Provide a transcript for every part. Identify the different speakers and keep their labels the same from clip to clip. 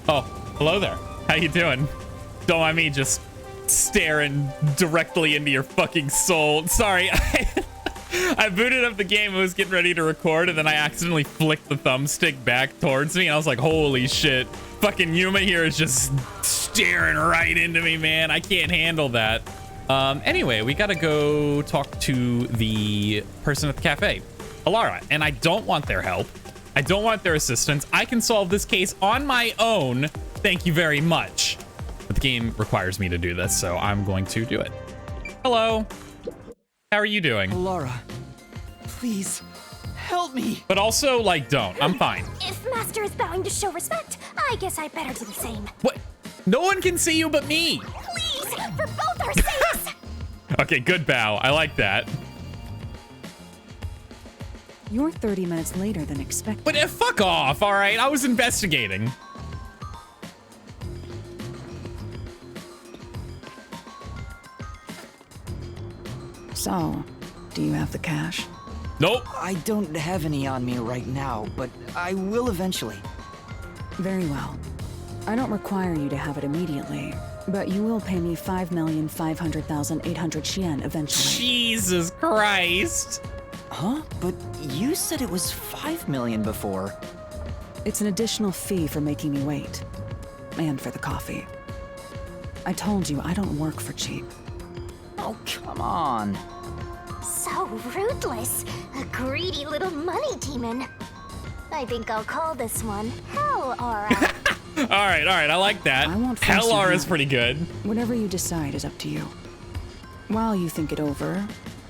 Speaker 1: Oh, hello there. How you doing? Don't mind me just staring directly into your fucking soul. Sorry, I booted up the game and was getting ready to record, and then I accidentally flicked the thumbstick back towards me, and I was like, holy shit. Fucking Yuma here is just staring right into me, man. I can't handle that. Anyway, we gotta go talk to the person at the cafe, Alara, and I don't want their help. I don't want their assistance. I can solve this case on my own. Thank you very much. But the game requires me to do this, so I'm going to do it. Hello. How are you doing?
Speaker 2: Laura, please help me.
Speaker 1: But also, like, don't. I'm fine.
Speaker 3: If Master is bowing to show respect, I guess I better do the same.
Speaker 1: What? No one can see you but me.
Speaker 3: Please, for both our sakes.
Speaker 1: Okay, good bow. I like that.
Speaker 4: You're 30 minutes later than expected.
Speaker 1: But fuck off, all right? I was investigating.
Speaker 4: So, do you have the cash?
Speaker 1: Nope.
Speaker 2: I don't have any on me right now, but I will eventually.
Speaker 4: Very well. I don't require you to have it immediately, but you will pay me 5,500,800 Yen eventually.
Speaker 1: Jesus Christ.
Speaker 2: Huh? But you said it was 5 million before.
Speaker 4: It's an additional fee for making me wait. And for the coffee. I told you I don't work for cheap.
Speaker 2: Oh, come on.
Speaker 3: So ruthless. A greedy little money demon. I think I'll call this one Hell Aura.
Speaker 1: All right. I like that.
Speaker 4: I won't force
Speaker 1: Hell
Speaker 4: your
Speaker 1: Aura is
Speaker 4: hand.
Speaker 1: pretty good.
Speaker 4: Whatever you decide is up to you. While you think it over,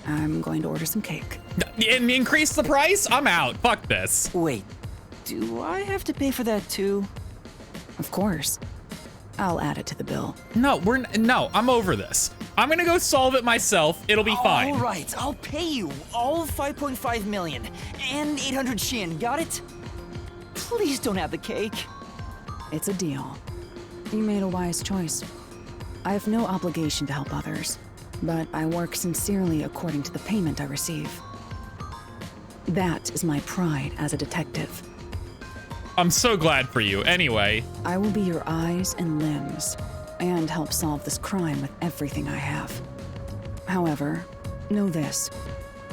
Speaker 4: I'm going to order some cake.
Speaker 1: And increase the price? I'm out. Fuck this.
Speaker 2: Wait, do I have to pay for that too?
Speaker 4: Of course. I'll add it to the bill.
Speaker 1: No, I'm over this. I'm gonna go solve it myself. It'll be fine.
Speaker 2: All right, I'll pay you all 5.5 million and 800 Shin. Got it? Please don't have the cake.
Speaker 4: It's a deal. You made a wise choice. I have no obligation to help others, but I work sincerely according to the payment I receive. That is my pride as a detective.
Speaker 1: I'm so glad for you. Anyway.
Speaker 4: I will be your eyes and limbs, and help solve this crime with everything I have. However, know this.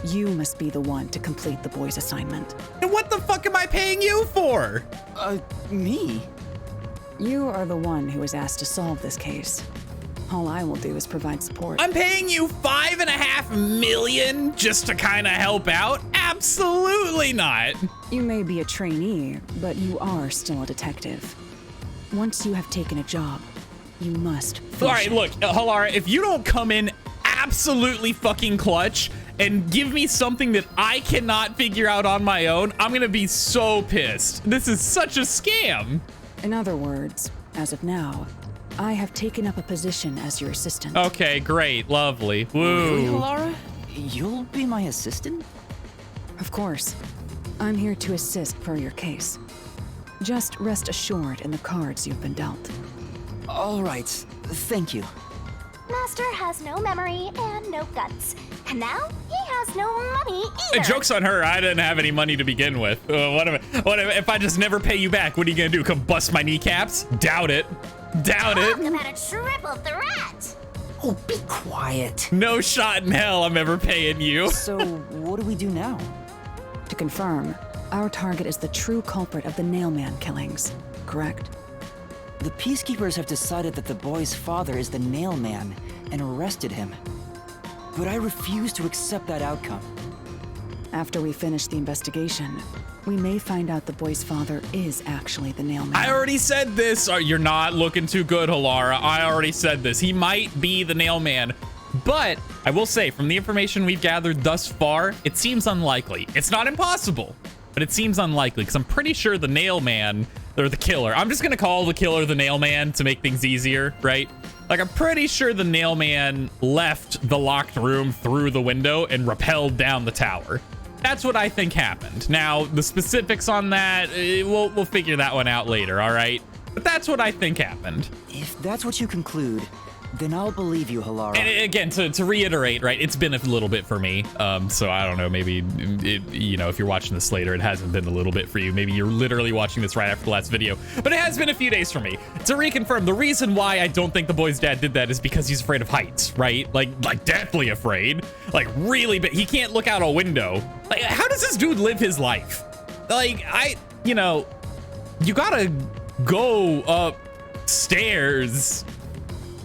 Speaker 4: You must be the one to complete the boy's assignment.
Speaker 1: And what the fuck am I paying you for?
Speaker 2: Me?
Speaker 4: You are the one who was asked to solve this case. All I will do is provide support.
Speaker 1: I'm paying you 5.5 million just to kind of help out? Absolutely not.
Speaker 4: You may be a trainee, but you are still a detective. Once you have taken a job, you must finish
Speaker 1: All right,
Speaker 4: it.
Speaker 1: look, Halara, if you don't come in absolutely fucking clutch and give me something that I cannot figure out on my own, I'm gonna be so pissed. This is such a scam.
Speaker 4: In other words, as of now, I have taken up a position as your assistant.
Speaker 1: Okay, great, lovely.
Speaker 2: Really,
Speaker 1: Woo.
Speaker 2: Laura? You'll be my assistant?
Speaker 4: Of course. I'm here to assist per your case. Just rest assured in the cards you've been dealt.
Speaker 2: All right, thank you.
Speaker 3: Master has no memory and no guts. And now he has no money either.
Speaker 1: Joke's on her, I didn't have any money to begin with. What if I just never pay you back? What are you gonna do, come bust my kneecaps? Doubt it. Doubt
Speaker 3: Talk
Speaker 1: it.
Speaker 3: about a triple threat.
Speaker 2: Oh, be quiet.
Speaker 1: No shot in hell I'm ever paying you.
Speaker 2: So, what do we do now?
Speaker 4: To confirm, our target is the true culprit of the Nailman killings, correct?
Speaker 2: The Peacekeepers have decided that the boy's father is the Nailman and arrested him. But I refuse to accept that outcome.
Speaker 4: After we finish the investigation, we may find out the boy's father is actually the Nailman.
Speaker 1: I already said this. You're not looking too good, Halara. I already said this. He might be the Nailman. But I will say, from the information we've gathered thus far, it seems unlikely. It's not impossible, but it seems unlikely because I'm pretty sure the Nailman, or the killer, I'm just going to call the killer the Nailman to make things easier, right? Like, I'm pretty sure the Nailman left the locked room through the window and rappelled down the tower. That's what I think happened. Now, the specifics on that, we'll figure that one out later, all right? But that's what I think happened.
Speaker 2: If that's what you conclude, Then I'll believe you, Halara.
Speaker 1: And again, to reiterate, right, it's been a little bit for me. So I don't know, maybe, if you're watching this later, it hasn't been a little bit for you. Maybe you're literally watching this right after the last video. But it has been a few days for me. To reconfirm, the reason why I don't think the boy's dad did that is because he's afraid of heights, right? Like deathly afraid. Like, really, but he can't look out a window. Like, how does this dude live his life? Like, you gotta go upstairs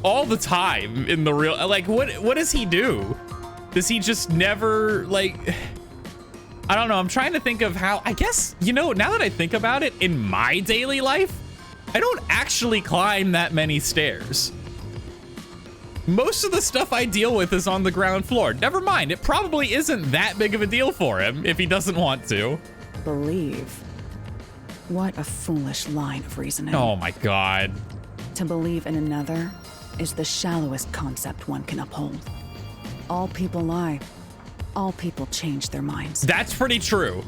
Speaker 1: all the time in the real, like, what does he do? Does he just never, like, I don't know. I'm trying to think of how, I guess, now that I think about it, in my daily life, I don't actually climb that many stairs. Most of the stuff I deal with is on the ground floor. Never mind, it probably isn't that big of a deal for him if he doesn't want to.
Speaker 4: Believe. What a foolish line of reasoning.
Speaker 1: Oh my God.
Speaker 4: To believe in another is the shallowest concept one can uphold. All people lie. All people change their minds.
Speaker 1: That's pretty true.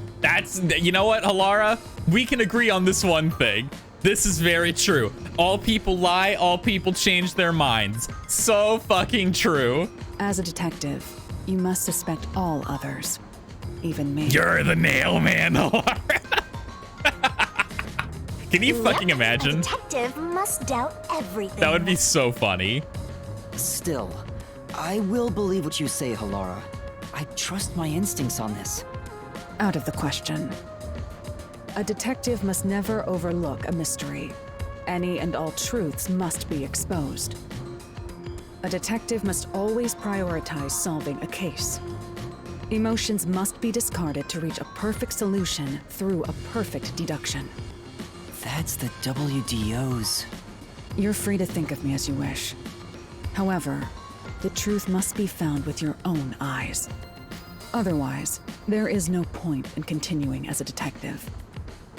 Speaker 1: You know what, Halara? We can agree on this one thing. This is very true. All people lie, all people change their minds. So fucking true.
Speaker 4: As a detective, you must suspect all others, even me.
Speaker 1: You're the nail man, Halara. Can you fucking imagine?
Speaker 3: A detective must doubt everything.
Speaker 1: That would be so funny.
Speaker 2: Still, I will believe what you say, Halara. I trust my instincts on this.
Speaker 4: Out of the question. A detective must never overlook a mystery. Any and all truths must be exposed. A detective must always prioritize solving a case. Emotions must be discarded to reach a perfect solution through a perfect deduction.
Speaker 2: That's the WDOs.
Speaker 4: You're free to think of me as you wish. However, the truth must be found with your own eyes. Otherwise, there is no point in continuing as a detective.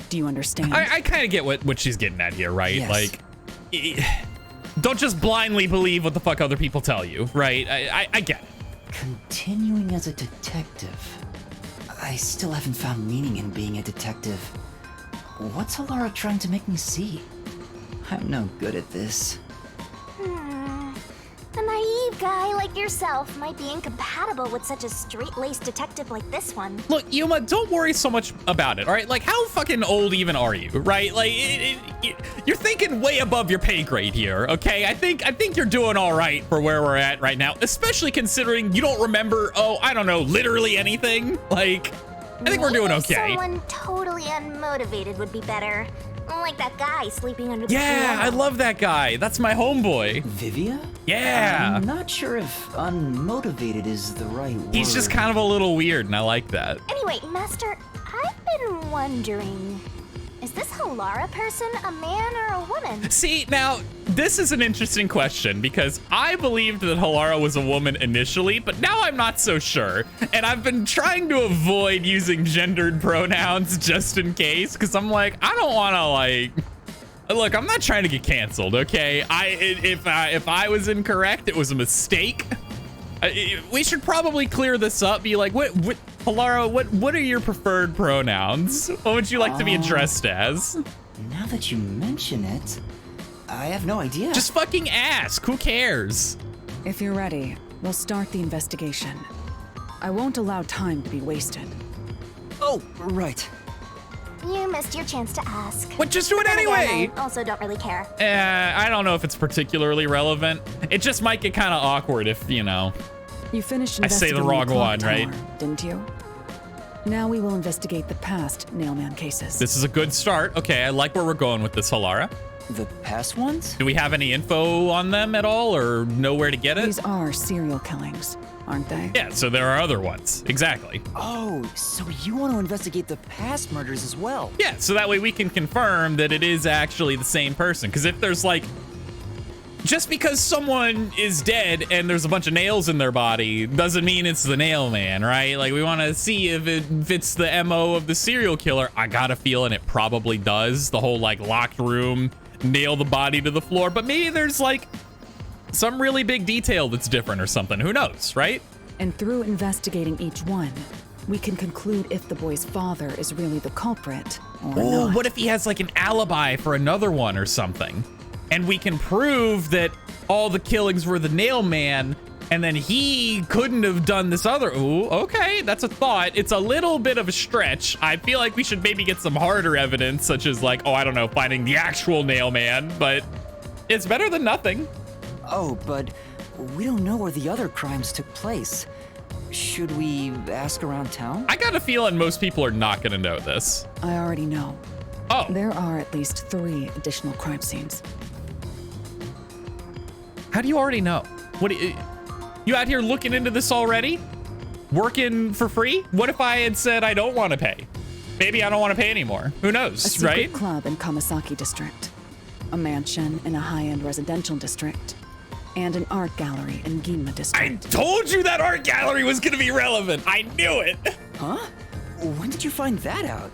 Speaker 4: Do you understand?
Speaker 1: I kind of get what she's getting at here, right?
Speaker 2: Yes.
Speaker 1: Like, don't just blindly believe what the fuck other people tell you, right? I get it.
Speaker 2: Continuing as a detective. I still haven't found meaning in being a detective. What's Halara trying to make me see? I'm no good at this.
Speaker 3: A naive guy like yourself might be incompatible with such a straight-laced detective like this one.
Speaker 1: Look, Yuma, don't worry so much about it, all right? Like, how fucking old even are you, right? Like, you're thinking way above your pay grade here, okay? I think you're doing all right for where we're at right now, especially considering you don't remember, I don't know, literally anything. Like, I think we're doing okay.
Speaker 3: Someone totally unmotivated would be better. Like that guy sleeping under the
Speaker 1: Yeah,
Speaker 3: piano.
Speaker 1: I love that guy. That's my homeboy.
Speaker 2: Vivia?
Speaker 1: Yeah.
Speaker 2: I'm not sure if unmotivated is the right word.
Speaker 1: He's just kind of a little weird, and I like that.
Speaker 3: Anyway, Master, I've been wondering, is this Halara person a man or a woman?
Speaker 1: See, now, this is an interesting question because I believed that Halara was a woman initially, but now I'm not so sure. And I've been trying to avoid using gendered pronouns just in case, because I'm like, I don't want to, like... Look, I'm not trying to get canceled, okay? If I was incorrect, it was a mistake. We should probably clear this up. Be like, what Halara, what are your preferred pronouns? What would you like to be addressed as?
Speaker 2: Now that you mention it, I have no idea.
Speaker 1: Just fucking ask. Who cares?
Speaker 4: If you're ready, we'll start the investigation. I won't allow time to be wasted.
Speaker 2: Oh, right.
Speaker 3: You missed your chance to ask.
Speaker 1: But just do it
Speaker 3: Then again,
Speaker 1: anyway.
Speaker 3: I also don't really care.
Speaker 1: I don't know if it's particularly relevant. It just might get kind of awkward if,
Speaker 4: You finished
Speaker 1: I say the
Speaker 4: investigating
Speaker 1: wrong
Speaker 4: clock
Speaker 1: one, right?
Speaker 4: tower, didn't you? Now we will investigate the past Nailman cases.
Speaker 1: This is a good start. Okay, I like where we're going with this, Halara.
Speaker 2: The past ones?
Speaker 1: Do we have any info on them at all or know where to get it?
Speaker 4: These are serial killings, aren't they?
Speaker 1: Yeah, so there are other ones. Exactly.
Speaker 2: Oh, so you want to investigate the past murders as well?
Speaker 1: Yeah, so that way we can confirm that it is actually the same person. Because if there's like, just because someone is dead and there's a bunch of nails in their body doesn't mean it's the nail man, right? Like, we want to see if it fits the MO of the serial killer. I got a feeling it probably does. The whole like locked room, nail the body to the floor. But maybe there's like some really big detail that's different or something. Who knows, right?
Speaker 4: And through investigating each one, we can conclude if the boy's father is really the culprit or
Speaker 1: Oh,
Speaker 4: not.
Speaker 1: what if he has like an alibi for another one or something? and we can prove that all the killings were the nail man, and then he couldn't have done this other. Ooh, okay, that's a thought. It's a little bit of a stretch. I feel like we should maybe get some harder evidence, such as like, oh, I don't know, finding the actual nail man, but it's better than nothing.
Speaker 2: Oh, but we don't know where the other crimes took place. Should we ask around town?
Speaker 1: I got a feeling most people are not gonna know this.
Speaker 4: I already know.
Speaker 1: Oh.
Speaker 4: There are at least 3 additional crime scenes.
Speaker 1: How do you already know? What do you out here looking into this already? Working for free? What if I had said I don't want to pay? Maybe I don't want to pay anymore. Who knows,
Speaker 4: A secret
Speaker 1: right?
Speaker 4: club in Kamasaki district, a mansion in a high-end residential district, and an art gallery in Ginma
Speaker 1: I
Speaker 4: district.
Speaker 1: told you that art gallery was gonna be relevant. I knew it.
Speaker 2: Huh? When did you find that out?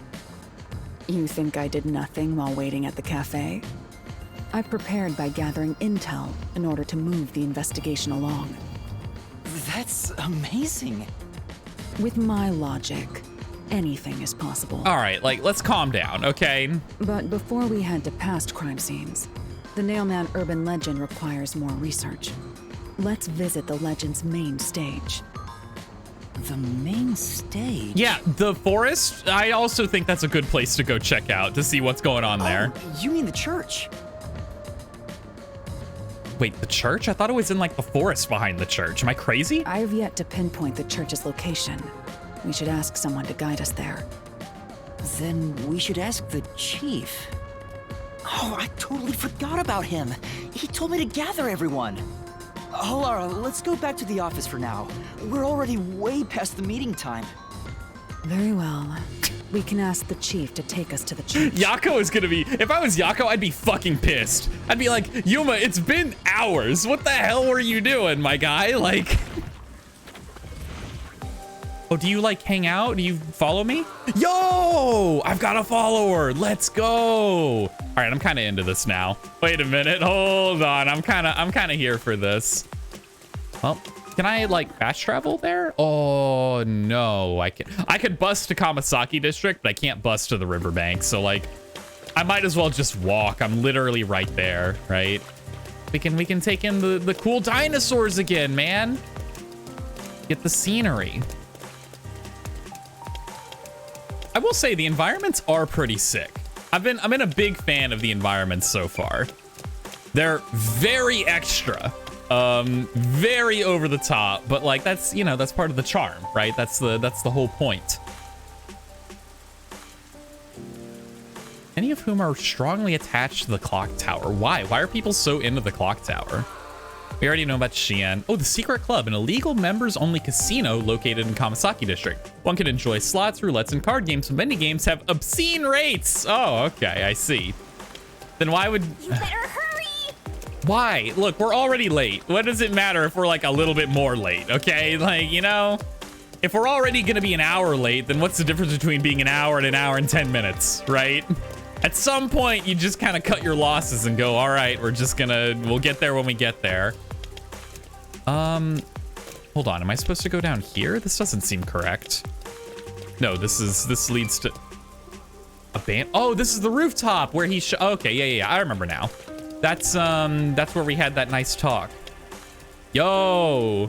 Speaker 4: You think I did nothing while waiting at the cafe? I prepared by gathering intel in order to move the investigation along.
Speaker 2: That's amazing.
Speaker 4: With my logic, anything is possible.
Speaker 1: All right, like, let's calm down, okay?
Speaker 4: But before we head to past crime scenes, the Nailman urban legend requires more research. Let's visit the legend's main stage.
Speaker 2: The main stage?
Speaker 1: Yeah, the forest, I also think that's a good place to go check out to see what's going on there.
Speaker 2: Oh, you mean the church?
Speaker 1: Wait, the church? I thought it was in like the forest behind the church. Am I crazy?
Speaker 4: I have yet to pinpoint the church's location. We should ask someone to guide us there.
Speaker 2: Then we should ask the chief. Oh, I totally forgot about him. He told me to gather everyone. Oh, Lara, let's go back to the office for now. We're already way past the meeting time.
Speaker 4: Very well. We can ask the chief to take us to the church.
Speaker 1: Yako is gonna be, if I was Yako, I'd be fucking pissed. I'd be like, Yuma, it's been hours. What the hell were you doing, my guy? Like, oh, do you like hang out? Do you follow me? Yo, I've got a follower. Let's go. All right, I'm kind of into this now. Wait a minute, hold on. I'm kind of here for this. Well, can I like fast travel there? Oh no, I could bus to Kamasaki district, but I can't bus to the riverbank. So like, I might as well just walk. I'm literally right there, right? We can take in the cool dinosaurs again, man. Get the scenery. I will say the environments are pretty sick. I've been a big fan of the environments so far. They're very extra. Very over the top, but like that's, you know, that's part of the charm, right? That's the whole point. Any of whom are strongly attached to the clock tower. Why are people so into the clock tower? We already know about Xian. Oh, the secret club, an illegal members only casino located in Kamasaki district. One can enjoy slots, roulettes, and card games, but many games have obscene rates. Oh, okay, I see. Then why would
Speaker 3: You better hurry!
Speaker 1: Why? Look, we're already late. What does it matter if we're like a little bit more late, okay? Like, you know, if we're already gonna be an hour late, then what's the difference between being an hour and 10 minutes, right? At some point, you just kind of cut your losses and go, all right, we'll get there when we get there. Hold on, am I supposed to go down here? This doesn't seem correct. No, this leads to a band. Oh, this is the rooftop where he okay, yeah, I remember now. That's where we had that nice talk. Yo,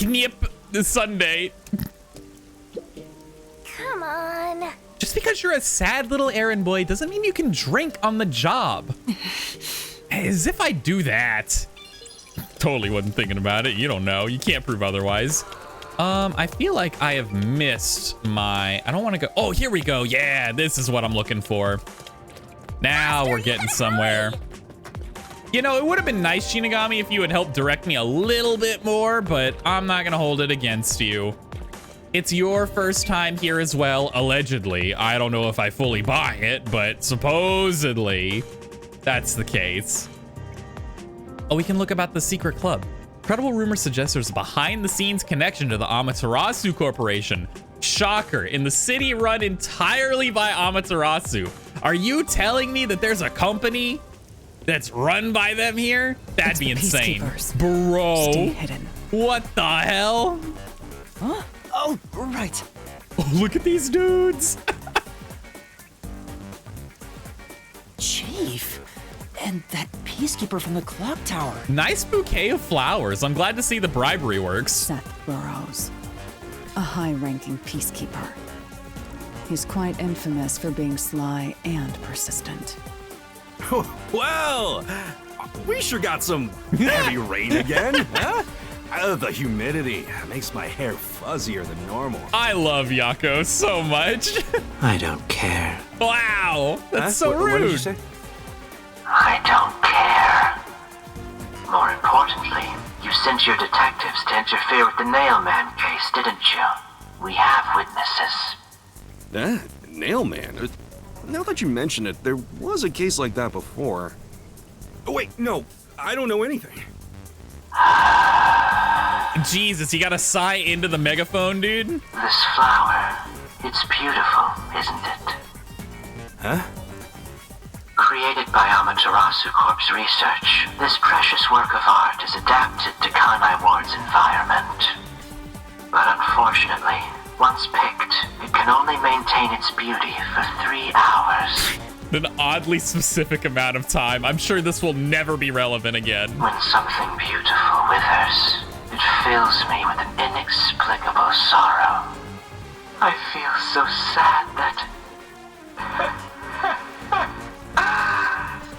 Speaker 1: knip the Sunday.
Speaker 3: Come on.
Speaker 1: Just because you're a sad little errand boy doesn't mean you can drink on the job. As if I do that. Totally wasn't thinking about it. You don't know. You can't prove otherwise. I feel like I have missed I don't want to go. Oh, here we go. Yeah, this is what I'm looking for. Now we're getting somewhere. You know, it would have been nice, Shinigami, if you had helped direct me a little bit more, but I'm not gonna hold it against you. It's your first time here as well, allegedly. I don't know if I fully buy it, but supposedly that's the case. Oh, we can look about the secret club. Credible rumors suggest there's a behind-the-scenes connection to the Amaterasu Corporation. Shocker, in the city run entirely by Amaterasu. Are you telling me that there's a company that's run by them here? That'd be insane. Bro,
Speaker 4: stay hidden.
Speaker 1: What the hell?
Speaker 2: Huh? Oh, right.
Speaker 1: Oh, look at these dudes.
Speaker 2: Chief. And that peacekeeper from the clock tower.
Speaker 1: Nice bouquet of flowers. I'm glad to see the bribery works.
Speaker 4: Seth Burrows, a high-ranking peacekeeper. He's quite infamous for being sly and persistent.
Speaker 5: Well, we sure got some heavy rain again, huh? The humidity makes my hair fuzzier than normal.
Speaker 1: I love Yako so much.
Speaker 6: I don't care.
Speaker 1: Wow, that's so rude.
Speaker 5: What did you say?
Speaker 6: I don't care. More importantly, you sent your detectives to interfere with the Nailman case, didn't you? We have witnesses.
Speaker 5: Nailman? Now that you mention it, there was a case like that before. Oh, wait, no, I don't know anything.
Speaker 1: Jesus, you got to sigh into the megaphone, dude.
Speaker 6: This flower, it's beautiful, isn't it?
Speaker 5: Huh?
Speaker 6: Created by Amaterasu Corp's research, this precious work of art is adapted to Kanai Ward's environment. But unfortunately, once picked, it can only maintain its beauty for 3 hours.
Speaker 1: An oddly specific amount of time. I'm sure this will never be relevant again.
Speaker 6: When something beautiful withers, it fills me with an inexplicable sorrow. I feel so sad that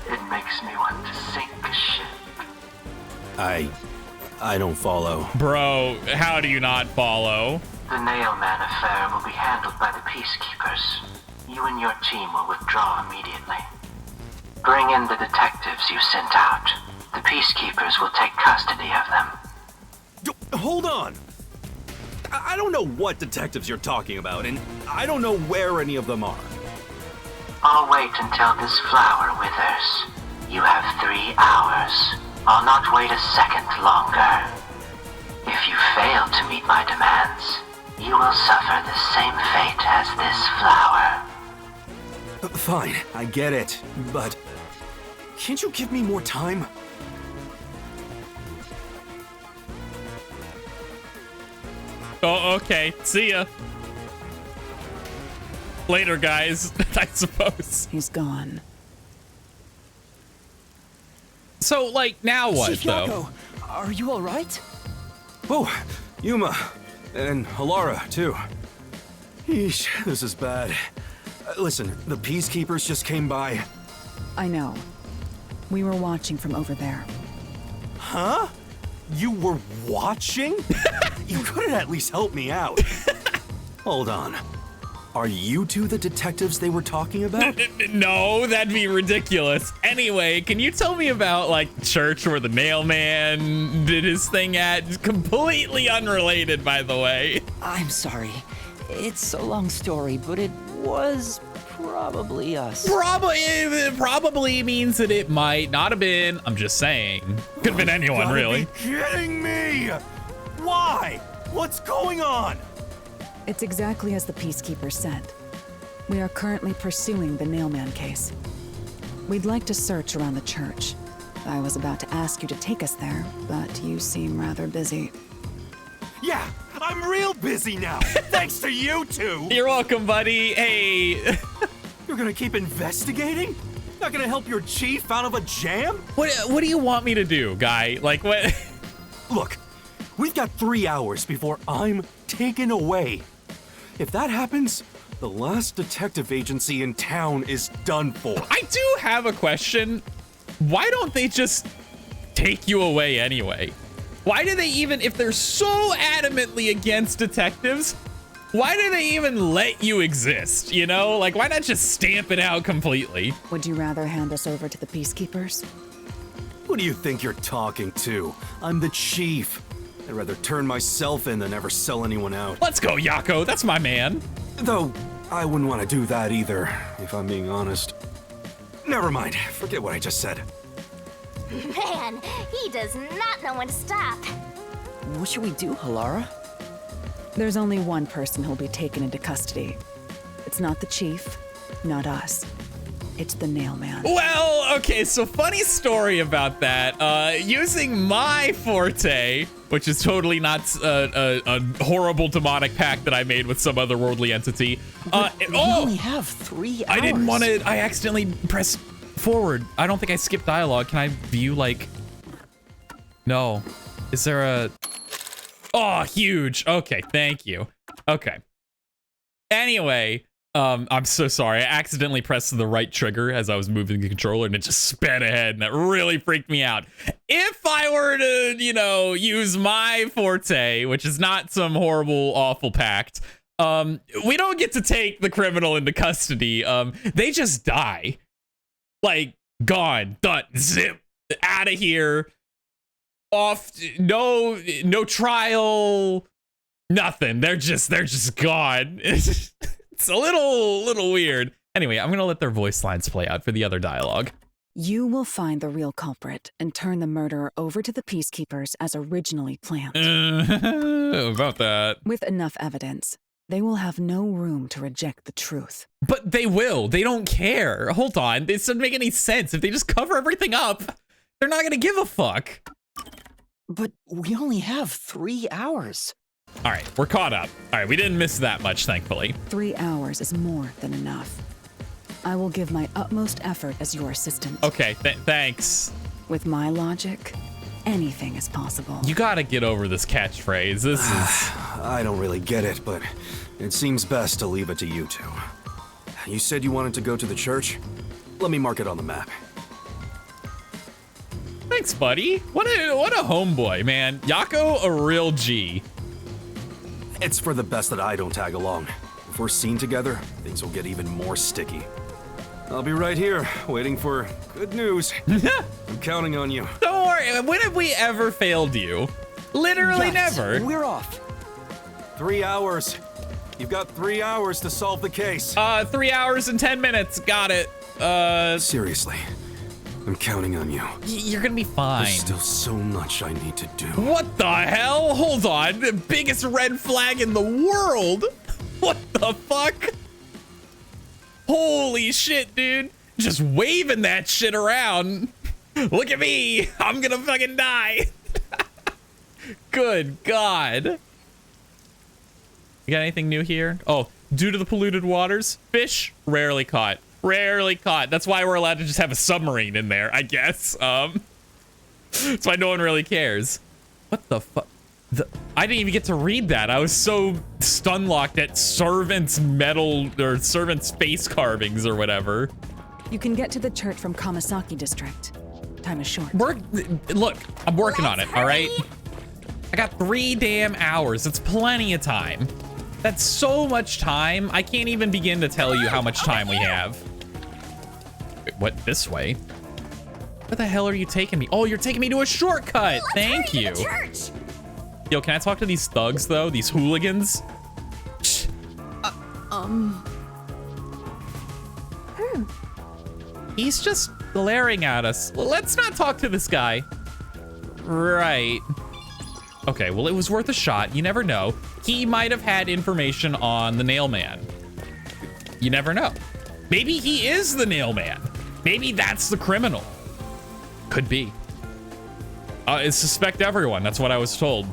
Speaker 6: it makes me want to sink a ship.
Speaker 5: I don't follow.
Speaker 1: Bro, how do you not follow?
Speaker 6: The Nailman affair will be handled by the Peacekeepers. You and your team will withdraw immediately. Bring in the detectives you sent out. The Peacekeepers will take custody of them.
Speaker 5: Hold on! I don't know what detectives you're talking about, and I don't know where any of them are.
Speaker 6: I'll wait until this flower withers. You have 3 hours. I'll not wait a second longer. If you fail to meet my demands, you will suffer the same fate as this flower.
Speaker 5: Fine, I get it, but can't you give me more time?
Speaker 1: Oh, okay. See ya. Later, guys, I suppose.
Speaker 4: He's gone.
Speaker 1: So, like, now what,
Speaker 2: Chief
Speaker 1: though?
Speaker 2: Yako, are you all right?
Speaker 5: Oh, Yuma, and Halara, too. Yeesh, this is bad. Listen, the Peacekeepers just came by.
Speaker 4: I know. We were watching from over there.
Speaker 5: Huh? You were watching? You couldn't at least help me out. Hold on. Are you two the detectives they were talking about?
Speaker 1: No, that'd be ridiculous. Anyway, can you tell me about, like, church where the Nailman did his thing at? Completely unrelated, by the way.
Speaker 2: I'm sorry. It's a long story, but it was probably us.
Speaker 1: Probably means that it might not have been. I'm just saying. Could have been anyone,
Speaker 5: Gotta
Speaker 1: really.
Speaker 5: Be kidding me! Why? What's going on?
Speaker 4: It's exactly as the Peacekeeper said. We are currently pursuing the Nailman case. We'd like to search around the church. I was about to ask you to take us there, but you seem rather busy.
Speaker 5: Yeah, I'm real busy now, thanks to you two!
Speaker 1: You're welcome, buddy. Hey.
Speaker 5: You're gonna keep investigating? Not gonna help your chief out of a jam?
Speaker 1: What do you want me to do, guy? Like, what?
Speaker 5: Look, we've got 3 hours before I'm taken away. If that happens, the last detective agency in town is done for.
Speaker 1: I do have a question. Why don't they just take you away anyway? Why do they even, if they're so adamantly against detectives, why do they even let you exist, you know? Like, why not just stamp it out completely?
Speaker 4: Would you rather hand us over to the Peacekeepers?
Speaker 5: Who do you think you're talking to? I'm the chief. I'd rather turn myself in than ever sell anyone out.
Speaker 1: Let's go, Yako. That's my man.
Speaker 5: Though, I wouldn't want to do that either, if I'm being honest. Never mind. Forget what I just said.
Speaker 3: Man, he does not know when to stop.
Speaker 2: What should we do, Halara?
Speaker 4: There's only one person who'll be taken into custody. It's not the chief, not us. It's the Nailman.
Speaker 1: Well, okay, so funny story about that. Using my forte, which is totally not a horrible demonic pact that I made with some otherworldly entity.
Speaker 2: We only have 3 hours.
Speaker 1: I didn't want to, I accidentally pressed Forward. I don't think I skipped dialogue. Can I view, like... No. Is there a... Oh, huge. Okay, thank you. Okay. Anyway, I'm so sorry. I accidentally pressed the right trigger as I was moving the controller, and it just sped ahead, and that really freaked me out. If I were to, you know, use my forte, which is not some horrible, awful pact, we don't get to take the criminal into custody. They just die. Like, gone, done, zip, out of here. Off, no trial, nothing. They're just gone. It's a little weird. Anyway, I'm gonna let their voice lines play out for the other dialogue.
Speaker 4: You will find the real culprit and turn the murderer over to the peacekeepers as originally planned.
Speaker 1: About that.
Speaker 4: With enough evidence, they will have no room to reject the truth.
Speaker 1: But they will. They don't care. Hold on. This doesn't make any sense. If they just cover everything up, they're not gonna give a fuck.
Speaker 2: But we only have 3 hours.
Speaker 1: All right, we're caught up. All right, we didn't miss that much, thankfully.
Speaker 4: 3 hours is more than enough. I will give my utmost effort as your assistant.
Speaker 1: Okay, thanks.
Speaker 4: With my logic, anything is possible.
Speaker 1: You gotta get over this catchphrase. This is...
Speaker 5: I don't really get it, but it seems best to leave it to you two. You said you wanted to go to the church? Let me mark it on the map.
Speaker 1: Thanks, buddy. What a homeboy, man. Yako, a real G.
Speaker 5: It's for the best that I don't tag along. If we're seen together, things will get even more sticky. I'll be right here, waiting for good news. I'm counting on you.
Speaker 1: Don't worry. When have we ever failed you? Literally
Speaker 2: Yes,
Speaker 1: never.
Speaker 2: We're off.
Speaker 5: 3 hours. You've got 3 hours to solve the case.
Speaker 1: 3 hours and 10 minutes. Got it.
Speaker 5: Seriously, I'm counting on you.
Speaker 1: You're gonna be fine.
Speaker 5: There's still so much I need to do.
Speaker 1: What the hell? Hold on. The biggest red flag in the world. What the fuck? Holy shit, dude. Just waving that shit around. Look at me. I'm gonna fucking die. Good God. You got anything new here? Oh, due to the polluted waters, fish rarely caught. Rarely caught. That's why we're allowed to just have a submarine in there, I guess. That's why no one really cares. What the fuck? I didn't even get to read that. I was so stun locked at servants' metal or servants' face carvings or whatever.
Speaker 4: You can get to the church from Kamasaki district. Time is short.
Speaker 1: Look, I'm working on it, all right? I got 3 damn hours. It's plenty of time. That's so much time. I can't even begin to tell you how much time we have. Wait, what, this way? Where the hell are you taking me? Oh, you're taking me to a shortcut. Thank you. Yo, can I talk to these thugs, though? These hooligans? He's just glaring at us. Let's not talk to this guy. Right. Okay, well, it was worth a shot. You never know. He might have had information on the nail man. You never know. Maybe he is the nail man. Maybe that's the criminal. Could be. Suspect everyone. That's what I was told.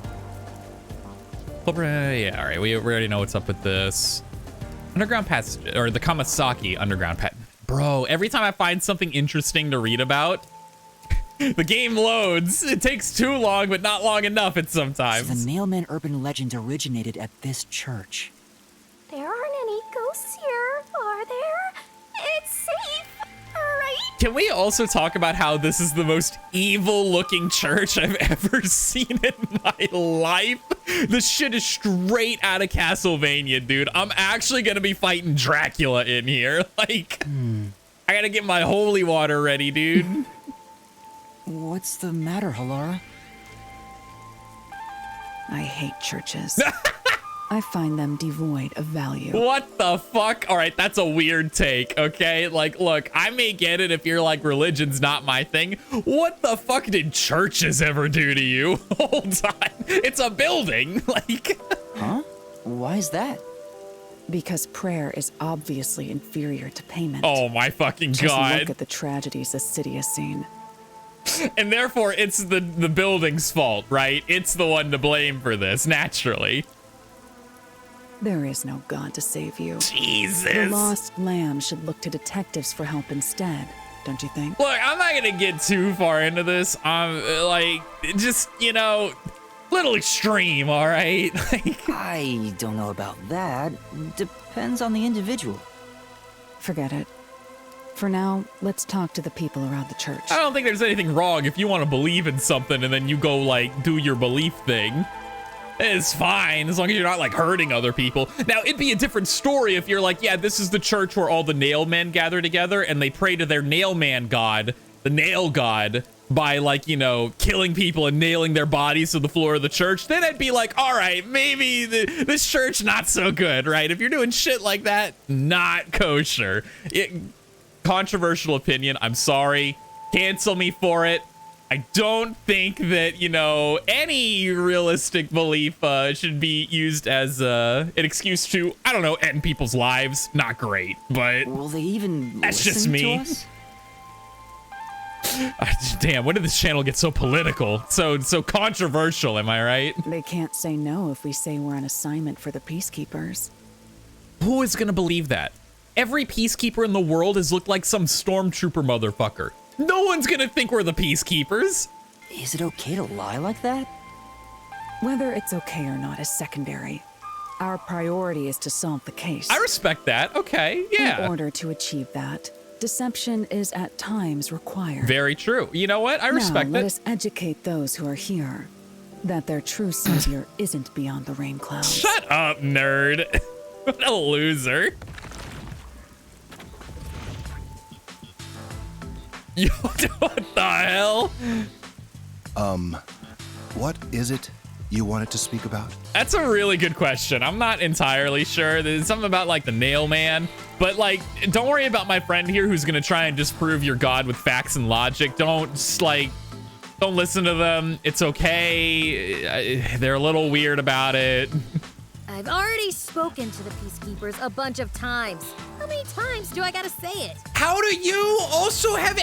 Speaker 1: Yeah, all right. We already know what's up with this. Underground passage, or the Kamasaki underground path. Bro, every time I find something interesting to read about, the game loads. It takes too long, but not long enough at sometimes.
Speaker 2: So the Nailman urban legend originated at this church.
Speaker 3: There aren't any ghosts here, are there? It's safe, right?
Speaker 1: Can we also talk about how this is the most evil-looking church I've ever seen in my life? This shit is straight out of Castlevania, dude. I'm actually gonna be fighting Dracula in here. Like, I gotta get my holy water ready, dude.
Speaker 2: What's the matter, Halara?
Speaker 4: I hate churches. I find them devoid of value.
Speaker 1: What the fuck? All right, that's a weird take, okay? Like, look, I may get it if you're like, religion's not my thing. What the fuck did churches ever do to you? Hold on. It's a building. Like...
Speaker 2: Huh? Why is that?
Speaker 4: Because prayer is obviously inferior to payment.
Speaker 1: Oh my fucking
Speaker 4: Just
Speaker 1: God.
Speaker 4: look at the tragedies this city has seen.
Speaker 1: And therefore, it's the building's fault, right? It's the one to blame for this, naturally.
Speaker 4: There is no God to save you.
Speaker 1: Jesus.
Speaker 4: The lost lamb should look to detectives for help instead. don't you think?
Speaker 1: Look, I'm not gonna get too far into this. Like, just, you know, little extreme, all right? Like,
Speaker 2: I don't know about that. Depends on the individual.
Speaker 4: Forget it. For now, let's talk to the people around the church.
Speaker 1: I don't think there's anything wrong if you want to believe in something and then you go, like, do your belief thing. It's fine, as long as you're not, like, hurting other people. Now, it'd be a different story if you're like, yeah, this is the church where all the nail men gather together and they pray to their nail man god, the nail god, by, like, you know, killing people and nailing their bodies to the floor of the church. Then I'd be like, all right, maybe this church not so good, right? If you're doing shit like that, not kosher. Controversial opinion, I'm sorry. Cancel me for it. I don't think that, you know, any realistic belief should be used as an excuse to, I don't know, end people's lives. Not great, but
Speaker 2: Will they even
Speaker 1: that's just
Speaker 2: listen
Speaker 1: me.
Speaker 2: to us?
Speaker 1: Damn, when did this channel get so political? So controversial, am I right?
Speaker 4: They can't say no if we say we're on assignment for the Peacekeepers.
Speaker 1: Who is gonna believe that? Every peacekeeper in the world has looked like some stormtrooper motherfucker. No one's gonna think we're the peacekeepers.
Speaker 2: Is it okay to lie like that?
Speaker 4: Whether it's okay or not is secondary. Our priority is to solve the case.
Speaker 1: I respect that. Okay, yeah.
Speaker 4: In order to achieve that, deception is at times required.
Speaker 1: Very true. You know what? I respect
Speaker 4: now, let
Speaker 1: it.
Speaker 4: us educate those who are here that their true savior isn't beyond the rain clouds.
Speaker 1: Shut up, nerd. What a loser. Yo, what the hell?
Speaker 7: What is it you wanted to speak about?
Speaker 1: That's a really good question. I'm not entirely sure. There's something about, like, the nail man. But, like, don't worry about my friend here who's gonna try and disprove your god with facts and logic. Don't listen to them. It's okay. They're a little weird about it.
Speaker 8: I've already spoken to the Peacekeepers a bunch of times. How many times do I gotta say it?
Speaker 1: How do you also have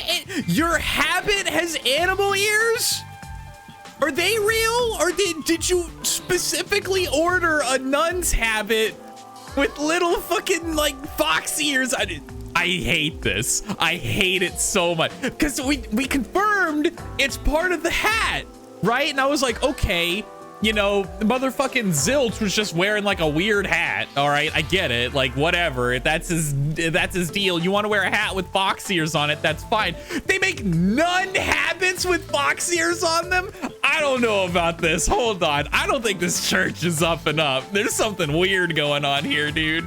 Speaker 1: your habit has animal ears? Are they real, or did you specifically order a nun's habit with little fucking, like, fox ears? I hate this. I hate it so much because we confirmed it's part of the hat, right? And I was like, okay. You know, motherfucking Zilch was just wearing, like, a weird hat. All right, I get it. Like, whatever. If that's his deal. You want to wear a hat with fox ears on it, that's fine. They make nun habits with fox ears on them? I don't know about this. Hold on. I don't think this church is up and up. There's something weird going on here, dude.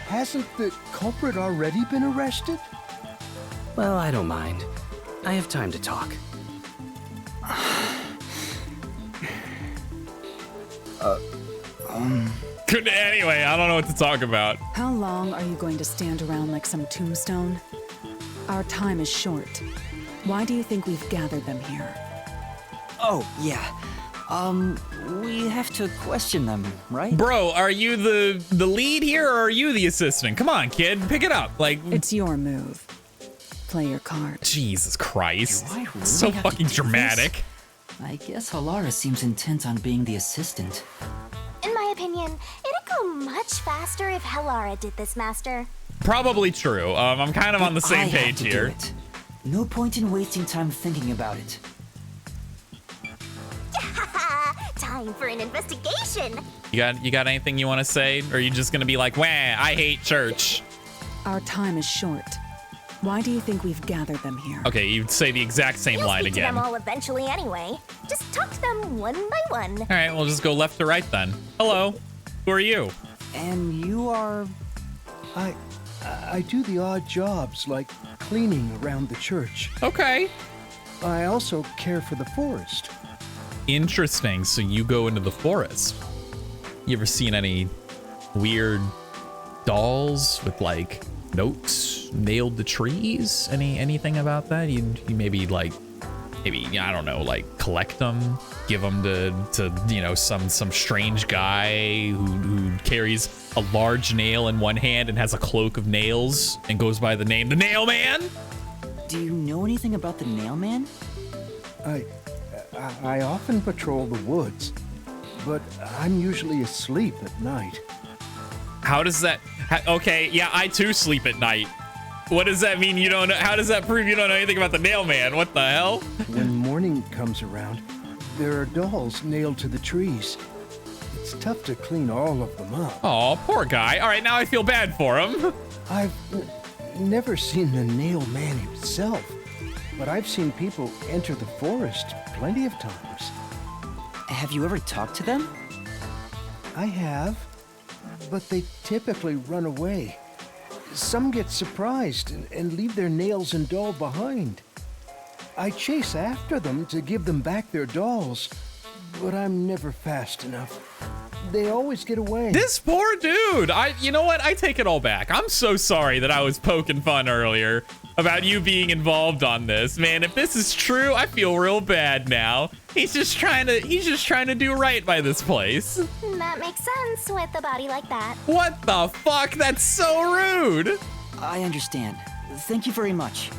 Speaker 9: Hasn't the culprit already been arrested?
Speaker 10: Well, I don't mind. I have time to talk.
Speaker 1: Anyway, I don't know what to talk about.
Speaker 4: How long are you going to stand around like some tombstone? Our time is short. Why do you think we've gathered them here?
Speaker 2: Oh, yeah. We have to question them, right?
Speaker 1: Bro, are you the lead here, or are you the assistant? Come on, kid, pick it up. Like,
Speaker 4: It's your move. Play your card.
Speaker 1: Jesus Christ.
Speaker 2: Do I really
Speaker 1: So
Speaker 2: have to
Speaker 1: fucking
Speaker 2: do
Speaker 1: dramatic.
Speaker 2: this? I guess Halara seems intent on being the assistant.
Speaker 3: In my opinion, it'd go much faster if Helara did this, Master.
Speaker 1: Probably true. I'm kind of on the
Speaker 2: I
Speaker 1: same
Speaker 2: have
Speaker 1: page
Speaker 2: to do
Speaker 1: here.
Speaker 2: it. No point in wasting time thinking about it.
Speaker 3: Time for an investigation.
Speaker 1: You got anything you want to say, or are you just gonna be like, wah, I hate church?
Speaker 4: Our time is short. Why do you think we've gathered them here?
Speaker 1: Okay, you'd say the exact same
Speaker 3: You'll
Speaker 1: line
Speaker 3: speak
Speaker 1: again.
Speaker 3: to them
Speaker 1: All
Speaker 3: all eventually anyway. Just talk to them one by one.
Speaker 1: right, we'll just go left to right then. Hello, who are you?
Speaker 2: And you are...
Speaker 9: I do the odd jobs like cleaning around the church.
Speaker 1: Okay.
Speaker 9: I also care for the forest.
Speaker 1: Interesting. So you go into the forest. You ever seen any weird dolls with, like, notes nailed to trees? Anything about that? You maybe, like, I don't know, like, collect them, give them to you know, some strange guy who carries a large nail in one hand and has a cloak of nails and goes by the name the Nail Man?
Speaker 2: Do you know anything about the Nail Man?
Speaker 9: I often patrol the woods, but I'm usually asleep at night.
Speaker 1: How does that... Okay, yeah, I too sleep at night. What does that mean? You don't know? How does that prove you don't know anything about the nail man? What the hell?
Speaker 9: When morning comes around, there are dolls nailed to the trees. It's tough to clean all of them up.
Speaker 1: Oh, poor guy. All right, now I feel bad for him.
Speaker 9: I've never seen the nail man himself, but I've seen people enter the forest plenty of times.
Speaker 2: Have you ever talked to them?
Speaker 9: I have, but they typically run away. Some get surprised and leave their nails and doll behind. I chase after them to give them back their dolls, but I'm never fast enough. They always get away.
Speaker 1: This poor dude. You know what? I take it all back. I'm so sorry that I was poking fun earlier about you being involved on this. Man, if this is true, I feel real bad now. He's just trying to do right by this place.
Speaker 3: That makes sense with a body like that.
Speaker 1: What the fuck? That's so rude.
Speaker 2: I understand. Thank you very much.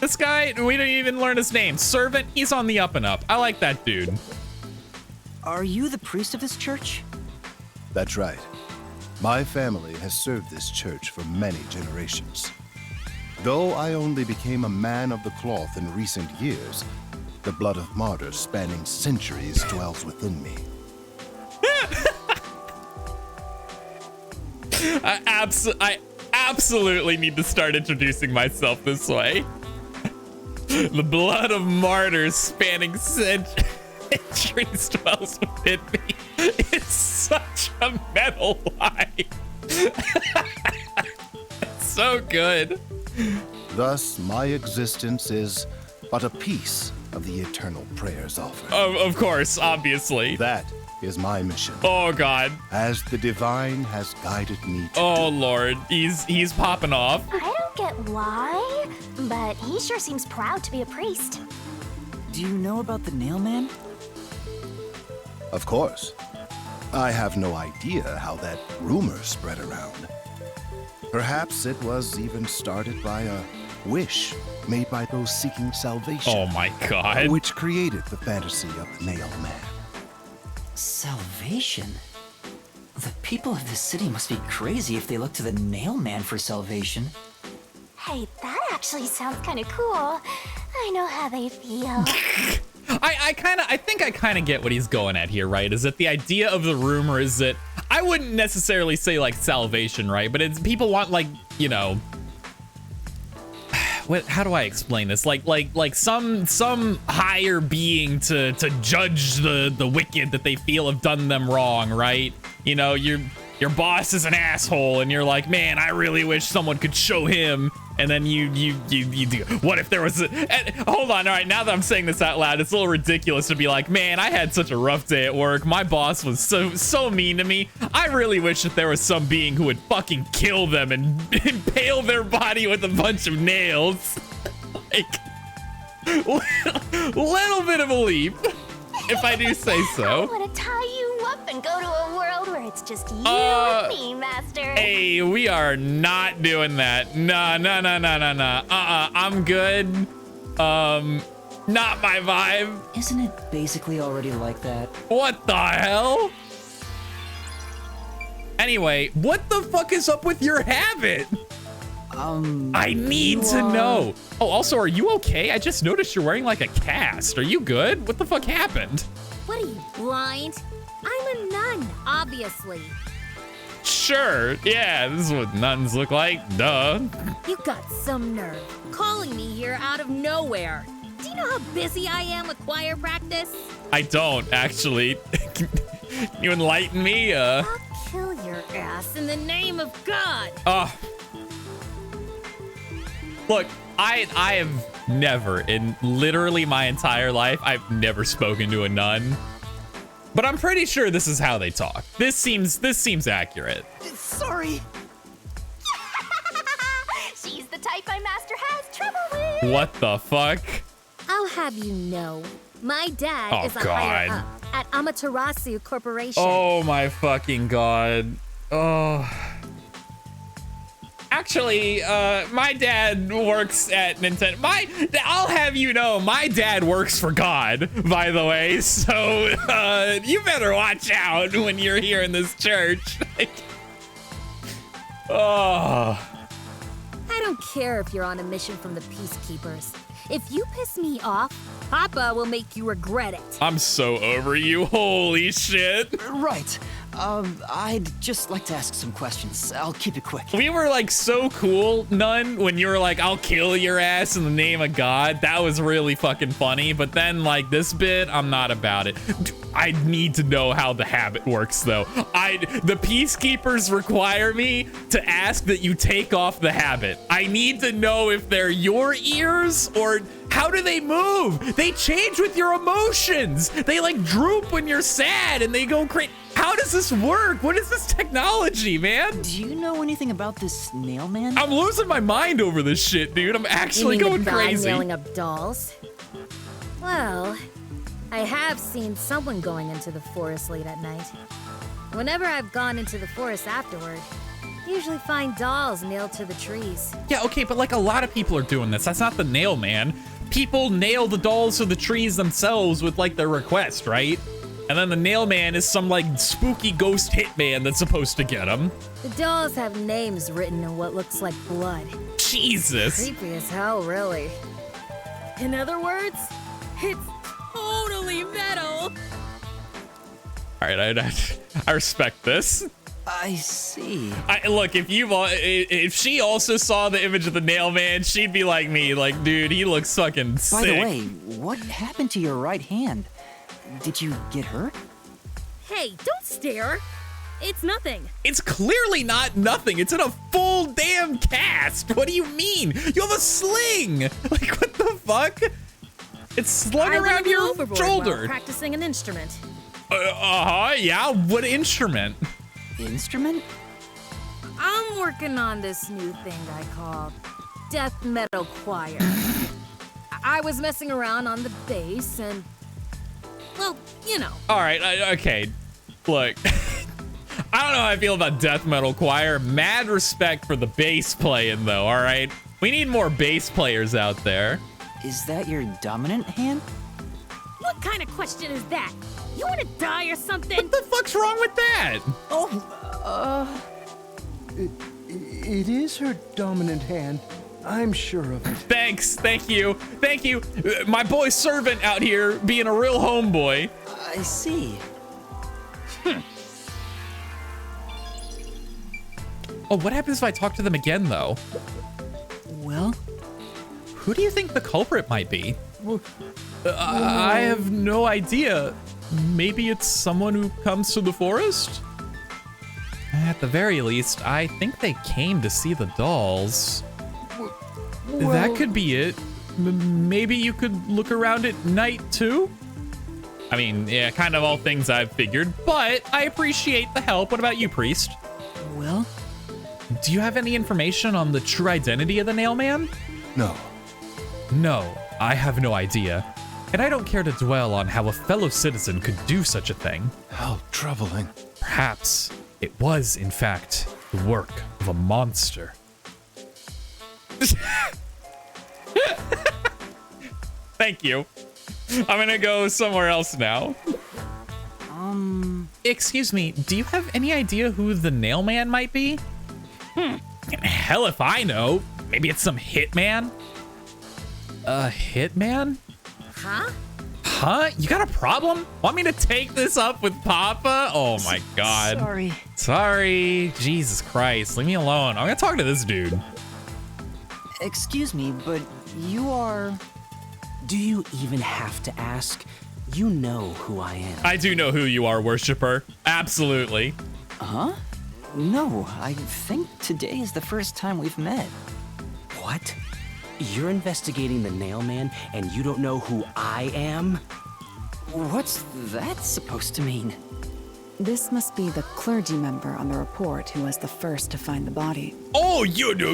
Speaker 1: This guy, we didn't even learn his name. Servant, he's on the up and up. I like that dude.
Speaker 2: Are you the priest of this church?
Speaker 7: That's right. My family has served this church for many generations. Though I only became a man of the cloth in recent years, the blood of martyrs spanning centuries dwells within me.
Speaker 1: I absolutely need to start introducing myself this way. The blood of martyrs spanning centuries dwells within me. It's such a metal line. It's so good.
Speaker 7: Thus, my existence is but a piece of the eternal prayers offered.
Speaker 1: Of course, obviously.
Speaker 7: That is my mission.
Speaker 1: Oh, God.
Speaker 7: As the divine has guided me to
Speaker 1: Oh, Lord. He's popping off.
Speaker 3: I don't get why, but he sure seems proud to be a priest.
Speaker 2: Do you know about the nail man?
Speaker 7: Of course. I have no idea how that rumor spread around. Perhaps it was even started by a wish made by those seeking salvation.
Speaker 1: Oh my God.
Speaker 7: Which created the fantasy of the nail man.
Speaker 2: Salvation? The people of this city must be crazy if they look to the nail man for salvation.
Speaker 3: Hey, that actually sounds kind of cool. I know how they feel.
Speaker 1: I think I kind of get what he's going at here, right? Is that the idea of the rumor is that I wouldn't necessarily say like salvation, right? But it's people want like, you know, how do I explain this? Like some higher being to judge the wicked that they feel have done them wrong, right? You know, your boss is an asshole and you're like, man, I really wish someone could show him. And then you do. What if there was hold on. All right. Now that I'm saying this out loud, it's a little ridiculous to be like, man, I had such a rough day at work. My boss was so mean to me. I really wish that there was some being who would fucking kill them and impale their body with a bunch of nails. Like, little bit of a leap, if I do say so.
Speaker 3: I want to tie you up and go to a world where it's just you and me, Master.
Speaker 1: Hey, we are not doing that. No. I'm good. Not my vibe.
Speaker 2: Isn't it basically already like that?
Speaker 1: What the hell? Anyway, what the fuck is up with your habit? I need to know. Oh, also, are you okay? I just noticed you're wearing like a cast. Are you good? What the fuck happened?
Speaker 8: What are you, blind? I'm a nun, obviously.
Speaker 1: Sure, yeah, this is what nuns look like, duh.
Speaker 8: You got some nerve, calling me here out of nowhere. Do you know how busy I am with choir practice?
Speaker 1: I don't, actually. Can you enlighten me?
Speaker 8: I'll kill your ass in the name of God.
Speaker 1: Look, I have never, in literally my entire life, I've never spoken to a nun. But I'm pretty sure this is how they talk. This seems accurate.
Speaker 2: Sorry.
Speaker 3: She's the type my master has trouble with.
Speaker 1: What the fuck?
Speaker 8: I'll have you know, my dad is a higher up at Amaterasu Corporation.
Speaker 1: Oh my fucking God. Oh. Actually, my dad works at Nintendo. I'll have you know, my dad works for God, by the way. So, you better watch out when you're here in this church. Oh.
Speaker 8: I don't care if you're on a mission from the Peacekeepers. If you piss me off, Papa will make you regret it.
Speaker 1: I'm so over you. Holy shit.
Speaker 2: Right. I'd just like to ask some questions. I'll keep it quick.
Speaker 1: We were like so cool, Nun, when you were like, I'll kill your ass in the name of God. That was really fucking funny. But then like this bit, I'm not about it. I need to know how the habit works though. The Peacekeepers require me to ask that you take off the habit. I need to know if they're your ears or how do they move? They change with your emotions. They like droop when you're sad and they go crazy. How does this work? What is this technology, man?
Speaker 2: Do you know anything about this nail man?
Speaker 1: I'm losing my mind over this shit, dude. I'm actually
Speaker 8: you mean
Speaker 1: going
Speaker 8: the guy
Speaker 1: crazy.
Speaker 8: nailing up dolls? Well, I have seen someone going into the forest late at night. Whenever I've gone into the forest afterward, I usually find dolls nailed to the trees.
Speaker 1: Yeah, okay, but like a lot of people are doing this. That's not the nail man. People nail the dolls to the trees themselves with like their request, right? And then the nail man is some like spooky ghost hitman that's supposed to get them.
Speaker 8: The dolls have names written in what looks like blood.
Speaker 1: Jesus.
Speaker 8: Creepy as hell, really. In other words, it's totally metal.
Speaker 1: All right, I respect this.
Speaker 2: I see.
Speaker 1: Look, if she also saw the image of the nail man, she'd be like me, like, dude, he looks fucking sick.
Speaker 2: By the way, what happened to your right hand? Did you get hurt?
Speaker 8: Hey, don't stare. It's nothing.
Speaker 1: It's clearly not nothing. It's in a full damn cast. What do you mean? You have a sling. Like, what the fuck? It's slung around your shoulder.
Speaker 8: While practicing an instrument.
Speaker 1: Yeah. What instrument?
Speaker 2: Instrument?
Speaker 8: I'm working on this new thing I call death metal choir. I was messing around on the bass and, well, you know.
Speaker 1: All right, okay. Look, I don't know how I feel about death metal choir. Mad respect for the bass playing, though, all right? We need more bass players out there.
Speaker 2: Is that your dominant hand?
Speaker 8: What kind of question is that? You want to die or something?
Speaker 1: What the fuck's wrong with that?
Speaker 9: It is her dominant hand. I'm sure of it.
Speaker 1: Thanks, thank you. My boy servant out here being a real homeboy.
Speaker 2: I see.
Speaker 1: Oh, what happens if I talk to them again, though?
Speaker 2: Well?
Speaker 1: Who do you think the culprit might be? I have no idea. Maybe it's someone who comes to the forest? At the very least, I think they came to see the dolls. That could be it. Maybe you could look around at night, too? I mean, yeah, kind of all things I've figured, but I appreciate the help. What about you, Priest?
Speaker 2: Well?
Speaker 1: Do you have any information on the true identity of the nail man?
Speaker 7: No.
Speaker 1: No, I have no idea. And I don't care to dwell on how a fellow citizen could do such a thing.
Speaker 7: How troubling.
Speaker 1: Perhaps it was, in fact, the work of a monster. Thank you. I'm gonna go somewhere else now. Excuse me, do you have any idea who the nail man might be? Hell if I know. Maybe it's some hitman? A hitman? Huh? You got a problem? Want me to take this up with Papa? Oh my god. Sorry. Jesus Christ. Leave me alone. I'm gonna talk to this dude.
Speaker 2: Excuse me, but you are...
Speaker 10: Do you even have to ask? You know who I am.
Speaker 1: I do know who you are, worshiper. Absolutely.
Speaker 2: Huh? No, I think today is the first time we've met.
Speaker 10: What? You're investigating the nail man and you don't know who I am?
Speaker 2: What's that supposed to mean?
Speaker 4: This must be the clergy member on the report who was the first to find the body.
Speaker 1: Oh,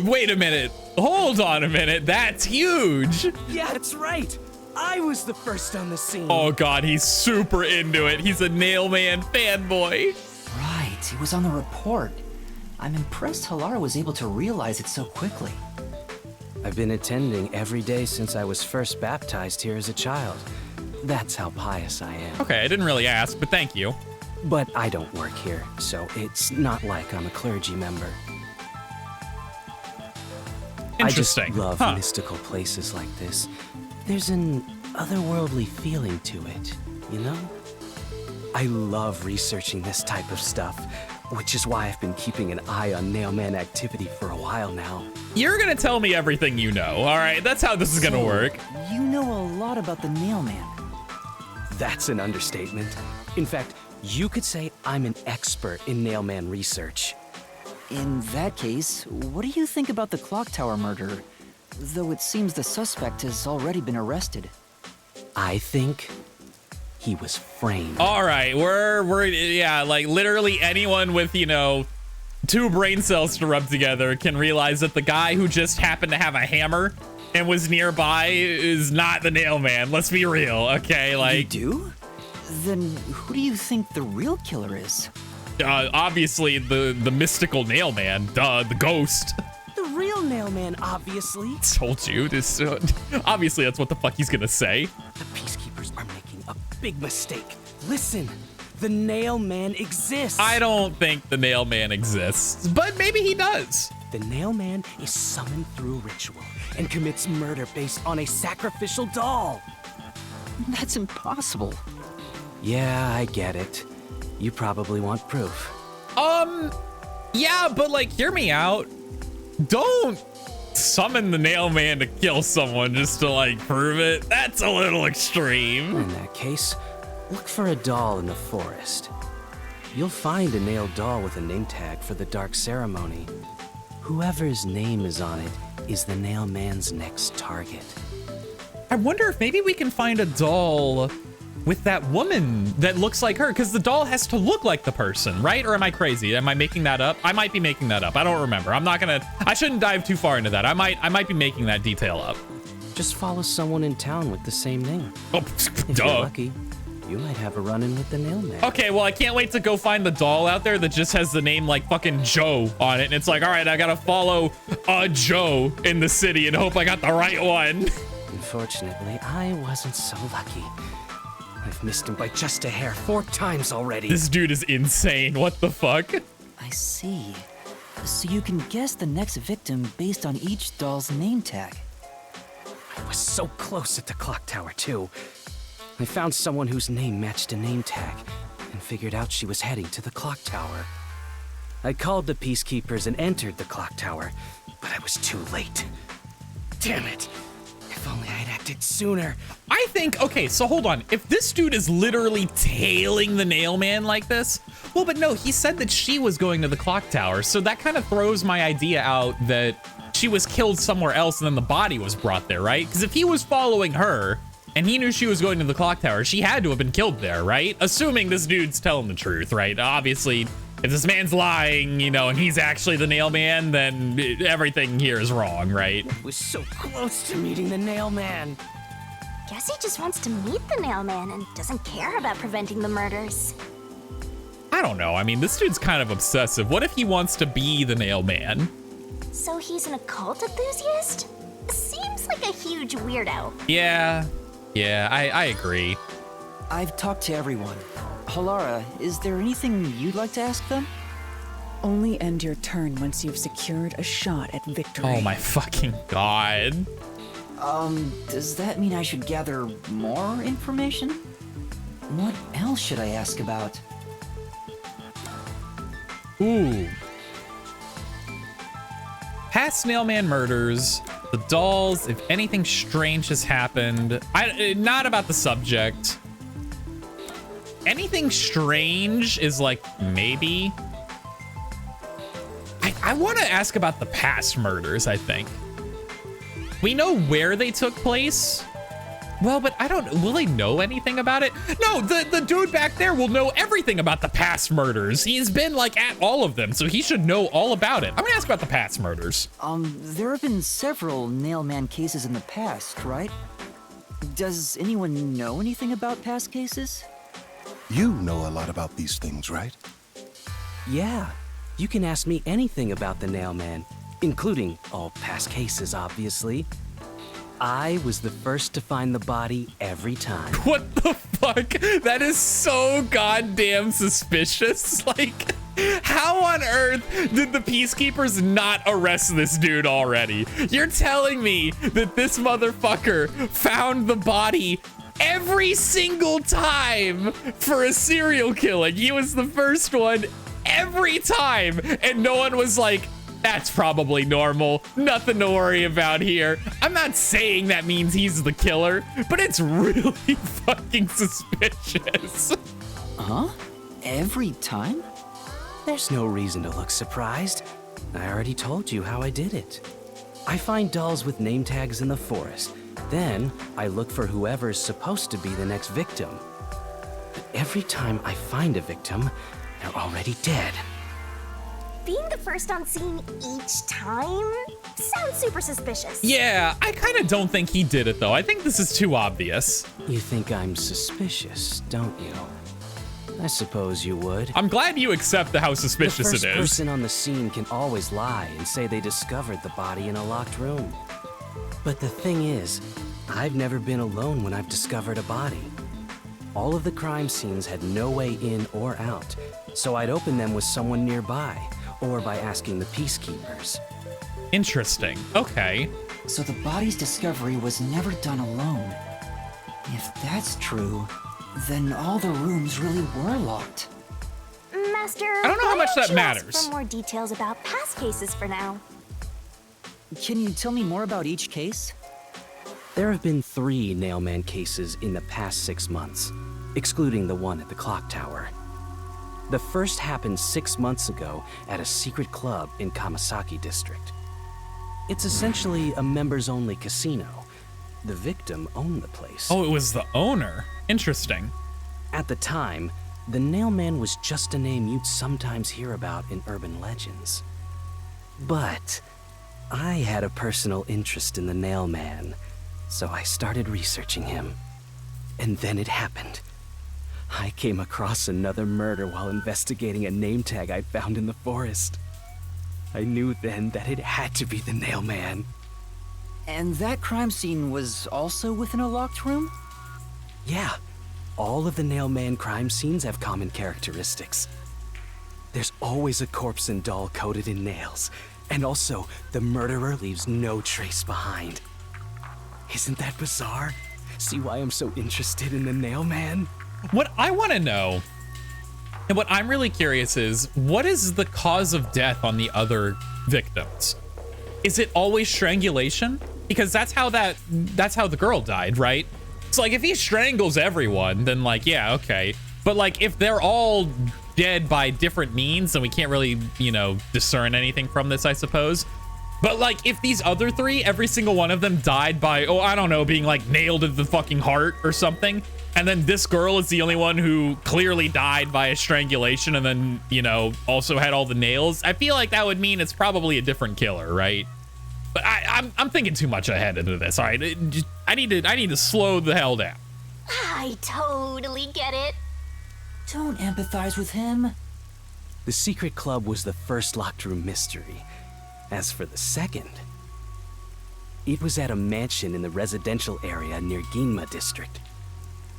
Speaker 1: wait a minute. Hold on a minute. That's huge.
Speaker 10: Yeah, that's right. I was the first on the scene.
Speaker 1: Oh god, he's super into it. He's a nail man fanboy.
Speaker 2: Right, it was on the report. I'm impressed Halara was able to realize it so quickly.
Speaker 10: I've been attending every day since I was first baptized here as a child. That's how pious I am.
Speaker 1: Okay, I didn't really ask, but thank you.
Speaker 10: But I don't work here, so it's not like I'm a clergy member.
Speaker 1: Interesting.
Speaker 10: I just love
Speaker 1: Huh.
Speaker 10: mystical places like this. There's an otherworldly feeling to it, you know? I love researching this type of stuff, which is why I've been keeping an eye on Nailman activity for a while now.
Speaker 1: You're gonna tell me everything you know, all right? That's how this is gonna work.
Speaker 2: You know a lot about the Nailman.
Speaker 10: That's an understatement. In fact, you could say I'm an expert in Nailman research.
Speaker 2: In that case, what do you think about the clock tower murder? Though it seems the suspect has already been arrested.
Speaker 10: I think he was framed.
Speaker 1: All right, yeah, like literally anyone with, you know, 2 brain cells to rub together can realize that the guy who just happened to have a hammer and was nearby is not the Nailman. Let's be real, okay? Like,
Speaker 2: You do? Then who do you think the real killer is?
Speaker 1: obviously the mystical Nailman, duh, the ghost.
Speaker 10: The real Nailman, obviously.
Speaker 1: Told you this. Obviously, that's what the fuck he's gonna say.
Speaker 10: The Peacekeepers are making a big mistake. Listen, the Nailman exists.
Speaker 1: I don't think the Nailman exists, but maybe he does.
Speaker 10: The Nailman is summoned through ritual and commits murder based on a sacrificial doll.
Speaker 2: That's impossible.
Speaker 10: Yeah, I get it. You probably want proof.
Speaker 1: Yeah, but like, hear me out. Don't summon the Nailman to kill someone just to like prove it. That's a little extreme.
Speaker 10: In that case, look for a doll in the forest. You'll find a nailed doll with a name tag for the Dark Ceremony. Whoever's name is on it is the Nailman's next target.
Speaker 1: I wonder if maybe we can find a doll with that woman that looks like her, because the doll has to look like the person, right? Or am I crazy? Am I making that up? I might be making that up. I don't remember. I shouldn't dive too far into that. I might be making that detail up.
Speaker 10: Just follow someone in town with the same name.
Speaker 1: Oh,
Speaker 10: If
Speaker 1: duh.
Speaker 10: you're lucky, you might have a run-in with the Nailman.
Speaker 1: Okay, well, I can't wait to go find the doll out there that just has the name like fucking Joe on it. And it's like, all right, I gotta follow a Joe in the city and hope I got the right one.
Speaker 10: Unfortunately, I wasn't so lucky. I've missed him by just a hair 4 times already.
Speaker 1: This dude is insane. What the fuck?
Speaker 2: I see. So you can guess the next victim based on each doll's name tag.
Speaker 10: I was so close at the clock tower, too. I found someone whose name matched a name tag and figured out she was heading to the clock tower. I called the Peacekeepers and entered the clock tower, but I was too late. Damn it. If only I had acted sooner.
Speaker 1: I think, okay, so hold on. If this dude is literally tailing the Nailman like this, well, but no, he said that she was going to the clock tower, so that kind of throws my idea out that she was killed somewhere else and then the body was brought there, right? Because if he was following her and he knew she was going to the clock tower, she had to have been killed there, right? Assuming this dude's telling the truth, right? Obviously, if this man's lying, you know, and he's actually the Nailman, then everything here is wrong, right?
Speaker 10: I was so close to meeting the Nailman.
Speaker 3: Guess he just wants to meet the Nailman and doesn't care about preventing the murders.
Speaker 1: I don't know. I mean, this dude's kind of obsessive. What if he wants to be the Nailman?
Speaker 3: So he's an occult enthusiast? Seems like a huge weirdo.
Speaker 1: Yeah, I agree.
Speaker 2: I've talked to everyone. Halara, is there anything you'd like to ask them?
Speaker 4: Only end your turn once you've secured a shot at victory.
Speaker 1: Oh my fucking god.
Speaker 2: Does that mean I should gather more information? What else should I ask about?
Speaker 1: Ooh. Past Nailman murders, the dolls, if anything strange has happened. Not about the subject. Anything strange is like, maybe. I want to ask about the past murders, I think. We know where they took place. Well, but will they know anything about it? No, the dude back there will know everything about the past murders. He's been like at all of them, so he should know all about it. I'm gonna ask about the past murders.
Speaker 2: There have been several Nailman cases in the past, right? Does anyone know anything about past cases?
Speaker 7: You know a lot about these things, right?
Speaker 10: Yeah, you can ask me anything about the Nailman, including all past cases, obviously. I was the first to find the body every time.
Speaker 1: What the fuck? That is so goddamn suspicious. Like, How on earth did the Peacekeepers not arrest this dude already? You're telling me that this motherfucker found the body every single time for a serial killing. He was the first one every time, and no one was like, that's probably normal, nothing to worry about here. I'm not saying that means he's the killer, but it's really fucking suspicious.
Speaker 2: Huh? Every time?
Speaker 10: There's no reason to look surprised. I already told you how I did it. I find dolls with name tags in the forest. Then I look for whoever's supposed to be the next victim. But every time I find a victim, they're already dead.
Speaker 3: Being the first on scene each time sounds super suspicious.
Speaker 1: Yeah, I kind of don't think he did it though. I think this is too obvious.
Speaker 10: You think I'm suspicious, don't you? I suppose you would.
Speaker 1: I'm glad you accept how suspicious
Speaker 10: The first
Speaker 1: it is.
Speaker 10: person on the scene can always lie and say they discovered the body in a locked room. But the thing is, I've never been alone when I've discovered a body. All of the crime scenes had no way in or out, so I'd open them with someone nearby, or by asking the Peacekeepers.
Speaker 1: Interesting. Okay.
Speaker 2: So the body's discovery was never done alone. If that's true, then all the rooms really were locked.
Speaker 3: Master,
Speaker 1: I don't know how
Speaker 3: why
Speaker 1: much
Speaker 3: don't
Speaker 1: that
Speaker 3: you ask
Speaker 1: matters.
Speaker 3: for more details about past cases for now.
Speaker 2: Can you tell me more about each case?
Speaker 10: There have been 3 Nailman cases in the past 6 months, excluding the one at the clock tower. The first happened 6 months ago at a secret club in Kamasaki district. It's essentially a members-only casino. The victim owned the place.
Speaker 1: Oh, it was the owner. Interesting.
Speaker 10: At the time, the Nailman was just a name you'd sometimes hear about in urban legends. But I had a personal interest in the Nailman, so I started researching him. And then it happened. I came across another murder while investigating a name tag I found in the forest. I knew then that it had to be the Nailman.
Speaker 2: And that crime scene was also within a locked room?
Speaker 10: Yeah, all of the Nailman crime scenes have common characteristics. There's always a corpse and doll coated in nails, and also the murderer leaves no trace behind. Isn't that bizarre? See why I'm so interested in the Nailman?
Speaker 1: What I want to know, and what I'm really curious is, what is the cause of death on the other victims? Is it always strangulation? Because that's how the girl died, right? So like if he strangles everyone, then like, yeah, okay. But like if they're all dead by different means, then we can't really, you know, discern anything from this, I suppose. But like if these other 3, every single one of them died by, oh, I don't know, being like nailed in the fucking heart or something. And then this girl is the only one who clearly died by a strangulation and then, you know, also had all the nails. I feel like that would mean it's probably a different killer, right? But I'm thinking too much ahead into this. All right, I need to slow the hell down.
Speaker 3: I totally get it.
Speaker 2: Don't empathize with him.
Speaker 10: The secret club was the first locked room mystery. As for the second, it was at a mansion in the residential area near Ginma district.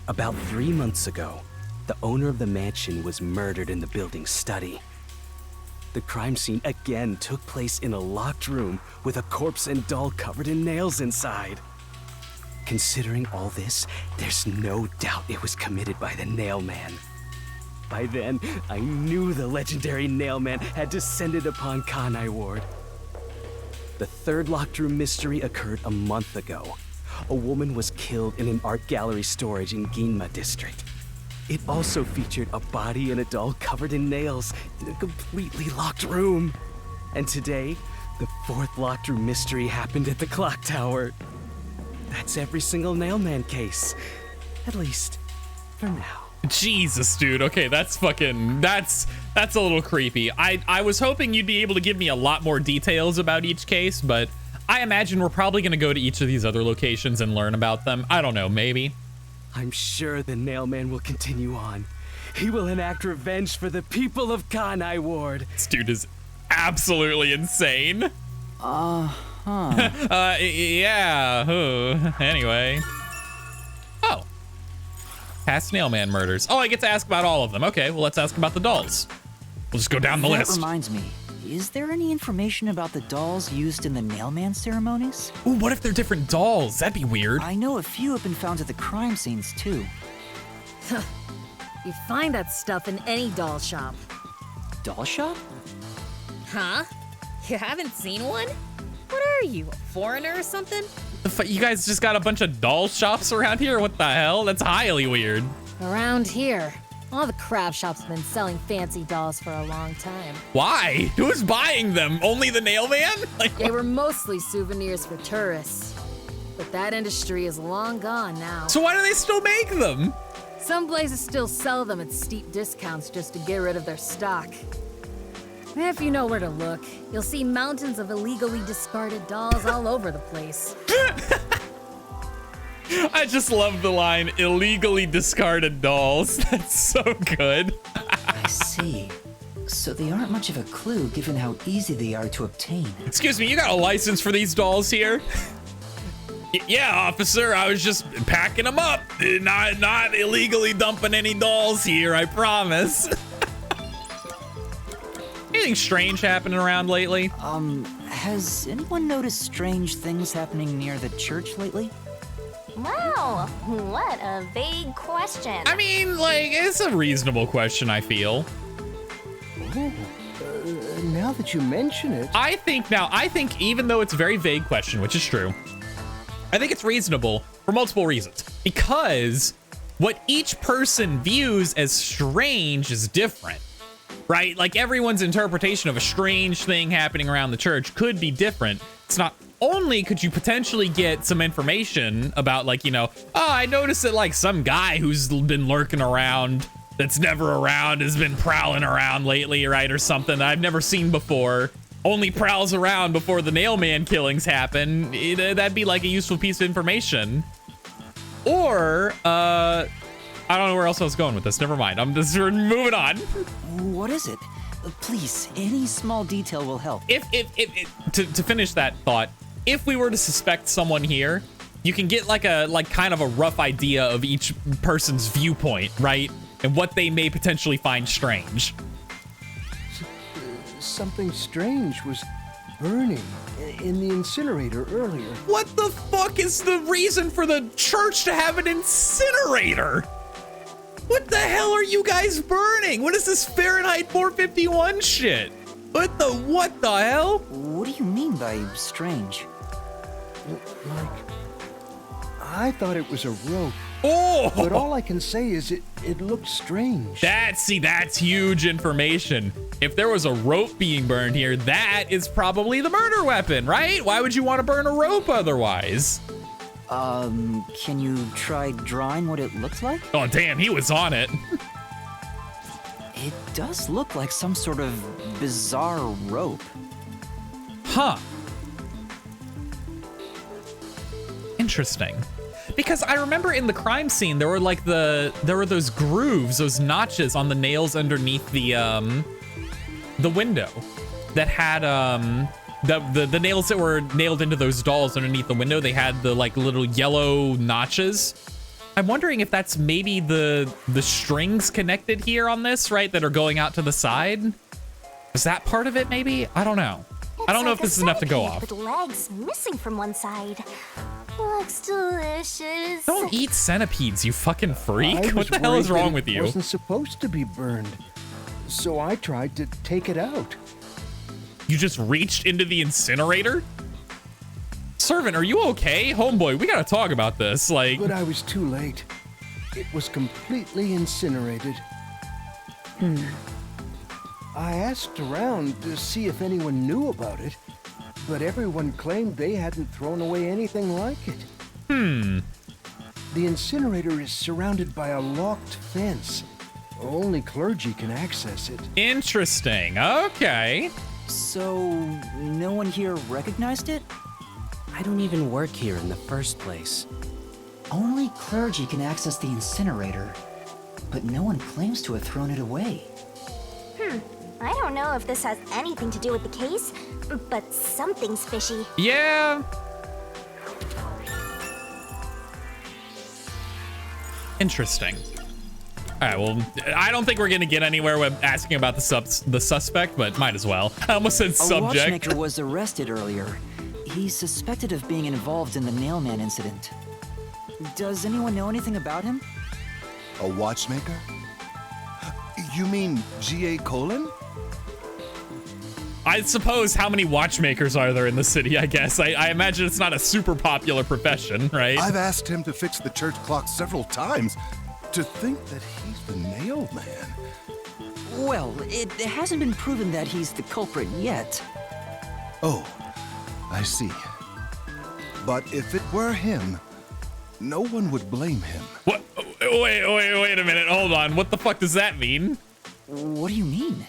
Speaker 10: About 3 months ago, the owner of the mansion was murdered in the building's study. The crime scene again took place in a locked room with a corpse and doll covered in nails inside. Considering all this, there's no doubt it was committed by the Nailman. By then, I knew the legendary Nailman had descended upon Kanai Ward. The third locked room mystery occurred a month ago. A woman was killed in an art gallery storage in Ginma district. It also featured a body and a doll covered in nails in a completely locked room. And today, the fourth locked room mystery happened at the clock tower. That's every single Nailman case. At least, for now.
Speaker 1: Jesus, dude. Okay, that's a little creepy. I was hoping you'd be able to give me a lot more details about each case, but I imagine we're probably going to go to each of these other locations and learn about them. I don't know, maybe.
Speaker 10: I'm sure the Nailman will continue on. He will enact revenge for the people of Kanai Ward.
Speaker 1: This dude is absolutely insane. Yeah. Anyway. Oh. Past Nailman murders. Oh, I get to ask about all of them. Okay, well, let's ask about the dolls. We'll just go down the
Speaker 2: That
Speaker 1: list.
Speaker 2: reminds me, is there any information about the dolls used in the nailman ceremonies?
Speaker 1: Ooh, what if they're different dolls? That'd be weird.
Speaker 2: I know a few have been found at the crime scenes, too.
Speaker 8: You find that stuff in any doll shop.
Speaker 2: Doll shop?
Speaker 8: Huh? You haven't seen one? What are you, a foreigner or something?
Speaker 1: You guys just got a bunch of doll shops around here? What the hell? That's highly weird.
Speaker 8: Around here, all the craft shops have been selling fancy dolls for a long time.
Speaker 1: Why? Who's buying them? Only the nail man? Like,
Speaker 8: They were mostly souvenirs for tourists. But that industry is long gone now.
Speaker 1: so why do they still make them?
Speaker 8: Some places still sell them at steep discounts just to get rid of their stock. If you know where to look, you'll see mountains of illegally discarded dolls all over the place.
Speaker 1: I just love the line, illegally discarded dolls. That's so good.
Speaker 2: I see. So they aren't much of a clue given how easy they are to obtain.
Speaker 1: Excuse me, you got a license for these dolls here? Yeah, officer, I was just packing them up. Not illegally dumping any dolls here, I promise. Anything strange happening around lately?
Speaker 2: Has anyone noticed strange things happening near the church lately?
Speaker 3: Wow, what a vague question.
Speaker 1: I mean, like, it's a reasonable question, I feel.
Speaker 9: Oh, now that you mention it,
Speaker 1: I think even though it's a very vague question, which is true, I think it's reasonable for multiple reasons. Because what each person views as strange is different, right? Like everyone's interpretation of a strange thing happening around the church could be different. It's not only could you potentially get some information about like, you know, oh, I noticed that like some guy who's been lurking around that's never around has been prowling around lately, right? Or something that I've never seen before. Only prowls around before the nailman killings happen. That'd be like a useful piece of information. Or, I don't know where else I was going with this. Never mind. We're moving on.
Speaker 2: What is it? Please, any small detail will help.
Speaker 1: To finish that thought, if we were to suspect someone here, you can get like kind of a rough idea of each person's viewpoint, right? And what they may potentially find strange.
Speaker 9: something strange was burning in the incinerator earlier.
Speaker 1: What the fuck is the reason for the church to have an incinerator? What the hell are you guys burning? What is this Fahrenheit 451 shit? What the hell?
Speaker 2: What do you mean by strange?
Speaker 9: Like, I thought it was a rope.
Speaker 1: Oh!
Speaker 9: But all I can say is it looked strange.
Speaker 1: That's huge information. If there was a rope being burned here, that is probably the murder weapon, right? Why would you want to burn a rope otherwise?
Speaker 2: Can you try drawing what it looks like?
Speaker 1: Oh, damn, he was on it.
Speaker 2: It does look like some sort of bizarre rope.
Speaker 1: Huh. Interesting. Because I remember in the crime scene, there were like there were those grooves, those notches on the nails underneath the window that had, the nails that were nailed into those dolls underneath the window, they had the like little yellow notches. I'm wondering if that's maybe the strings connected here on this, right, that are going out to the side. Is that part of it, maybe? I don't know. I don't know if this is enough to go off.
Speaker 3: With legs missing from one side. Looks delicious.
Speaker 1: Don't eat centipedes, you fucking freak.
Speaker 9: I
Speaker 1: What
Speaker 9: was
Speaker 1: the hell is
Speaker 9: worried
Speaker 1: wrong
Speaker 9: that
Speaker 1: with
Speaker 9: it
Speaker 1: you?
Speaker 9: wasn't supposed to be burned, so I tried to take it out.
Speaker 1: You just reached into the incinerator? Servant, are you okay? Homeboy, we gotta talk about this, like...
Speaker 9: But I was too late. It was completely incinerated. I asked around to see if anyone knew about it, but everyone claimed they hadn't thrown away anything like it. The incinerator is surrounded by a locked fence. Only clergy can access it.
Speaker 1: Interesting, okay.
Speaker 2: So, no one here recognized it?
Speaker 10: I don't even work here in the first place.
Speaker 2: Only clergy can access the incinerator, but no one claims to have thrown it away.
Speaker 3: I don't know if this has anything to do with the case, but something's fishy.
Speaker 1: Yeah. Interesting. All right, well, I don't think we're gonna get anywhere with asking about the suspect, but might as well. I almost said
Speaker 2: A
Speaker 1: subject.
Speaker 2: watchmaker was arrested earlier. He's suspected of being involved in the Nailman incident. Does anyone know anything about him?
Speaker 7: A watchmaker? You mean G.A. Colon?
Speaker 1: I suppose how many watchmakers are there in the city, I guess? I imagine it's not a super popular profession, right?
Speaker 7: I've asked him to fix the church clock several times. To think that he's the Nailman.
Speaker 2: Well, it hasn't been proven that he's the culprit yet.
Speaker 7: Oh, I see. But if it were him, no one would blame him.
Speaker 1: What? Wait a minute. Hold on. What the fuck does that mean?
Speaker 2: What do you mean?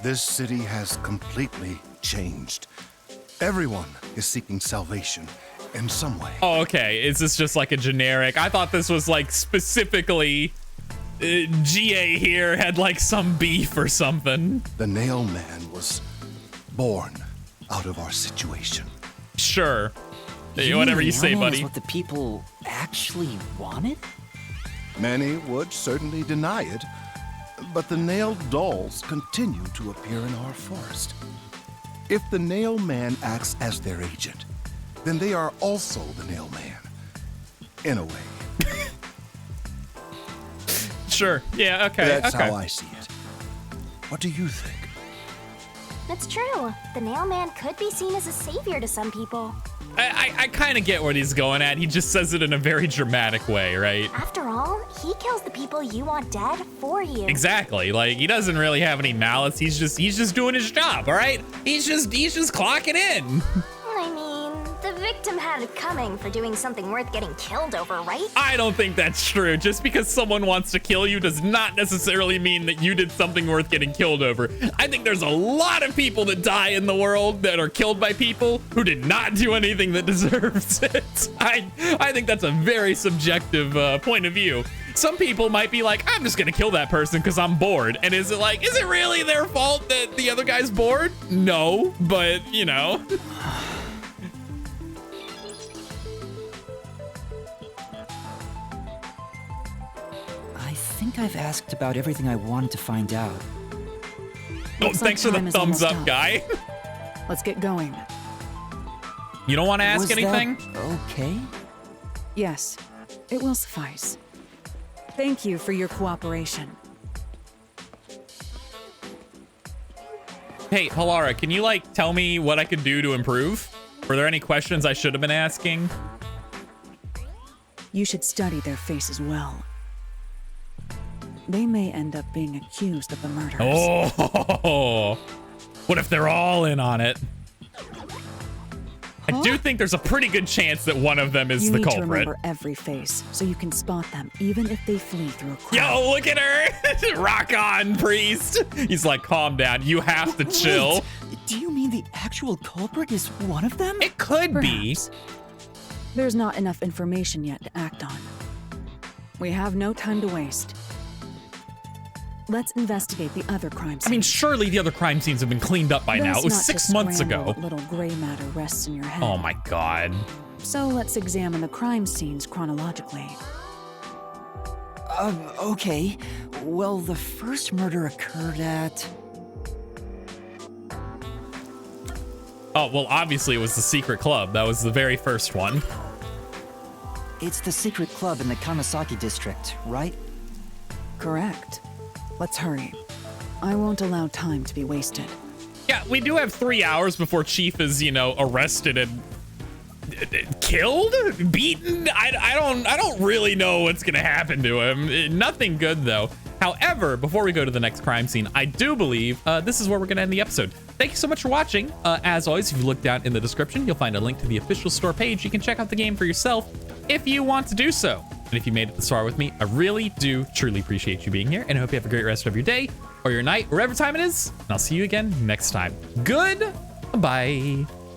Speaker 7: This city has completely changed. Everyone is seeking salvation in some way.
Speaker 1: Oh, okay. Is this just like a generic? I thought this was like specifically GA here had like some beef or something.
Speaker 7: The Nailman was born out of our situation.
Speaker 1: Sure.
Speaker 2: You
Speaker 1: Whatever
Speaker 2: mean
Speaker 1: you
Speaker 2: the
Speaker 1: say,
Speaker 2: Nailman
Speaker 1: buddy.
Speaker 2: is what the people actually wanted?
Speaker 7: Many would certainly deny it, but the nailed dolls continue to appear in our forest. If the Nailman acts as their agent, then they are also the Nailman. In a way.
Speaker 1: Sure. Yeah, okay.
Speaker 7: That's
Speaker 1: okay.
Speaker 7: how I see it. What do you think?
Speaker 3: It's true. The Nailman could be seen as a savior to some people.
Speaker 1: I kind of get what he's going at. He just says it in a very dramatic way, right?
Speaker 3: After all, he kills the people you want dead for you.
Speaker 1: Exactly. Like, he doesn't really have any malice. He's just doing his job, all right? He's just clocking in.
Speaker 3: I mean, the victim had it coming for doing something worth getting killed over, right?
Speaker 1: I don't think that's true. Just because someone wants to kill you does not necessarily mean that you did something worth getting killed over. I think there's a lot of people that die in the world that are killed by people who did not do anything that deserves it. I think that's a very subjective point of view. Some people might be like, I'm just gonna kill that person because I'm bored. And is it really their fault that the other guy's bored? No, but you know.
Speaker 2: I think I've asked about everything I wanted to find out.
Speaker 1: Oh,
Speaker 4: Looks like
Speaker 1: thanks for the
Speaker 4: time is
Speaker 1: thumbs
Speaker 4: almost
Speaker 1: up,
Speaker 4: up.
Speaker 1: guy.
Speaker 4: Let's get going.
Speaker 1: You don't want to ask
Speaker 2: Was
Speaker 1: anything?
Speaker 2: that okay?
Speaker 4: Yes, it will suffice. Thank you for your cooperation.
Speaker 1: Hey, Halara, can you, like, tell me what I could do to improve? Were there any questions I should have been asking?
Speaker 4: You should study their faces well. They may end up being accused of the murders.
Speaker 1: Oh, what if they're all in on it? I do think there's a pretty good chance that one of them is
Speaker 4: You
Speaker 1: the
Speaker 4: need to
Speaker 1: culprit.
Speaker 4: remember every face, so you can spot them, even if they flee through a crowd.
Speaker 1: Yo, look at her! Rock on, priest! He's like, calm down. You have to chill.
Speaker 2: Wait, do you mean the actual culprit is one of them?
Speaker 1: It could be.
Speaker 4: Perhaps. There's not enough information yet to act on. We have no time to waste. Let's investigate the other crime scenes.
Speaker 1: I mean, surely the other crime scenes have been cleaned up by now. It was
Speaker 4: Best not
Speaker 1: 6
Speaker 4: to
Speaker 1: months
Speaker 4: scramble
Speaker 1: ago.
Speaker 4: what little gray matter rests in your head.
Speaker 1: Oh my god.
Speaker 4: So let's examine the crime scenes chronologically.
Speaker 2: Okay. Well, the first murder occurred at...
Speaker 1: Oh, well, obviously it was the secret club. That was the very first one.
Speaker 2: It's the secret club in the Kamasaki district, right?
Speaker 4: Correct. Let's hurry. I won't allow time to be wasted.
Speaker 1: Yeah, we do have 3 hours before Chief is, you know, arrested and killed, beaten. I don't really know what's gonna happen to him. Nothing good though. However, before we go to the next crime scene, I do believe this is where we're gonna end the episode. Thank you so much for watching. As always, if you look down in the description, you'll find a link to the official store page. You can check out the game for yourself if you want to do so. And if you made it this far with me, I really do truly appreciate you being here, and I hope you have a great rest of your day or your night, wherever time it is. And I'll see you again next time. Goodbye.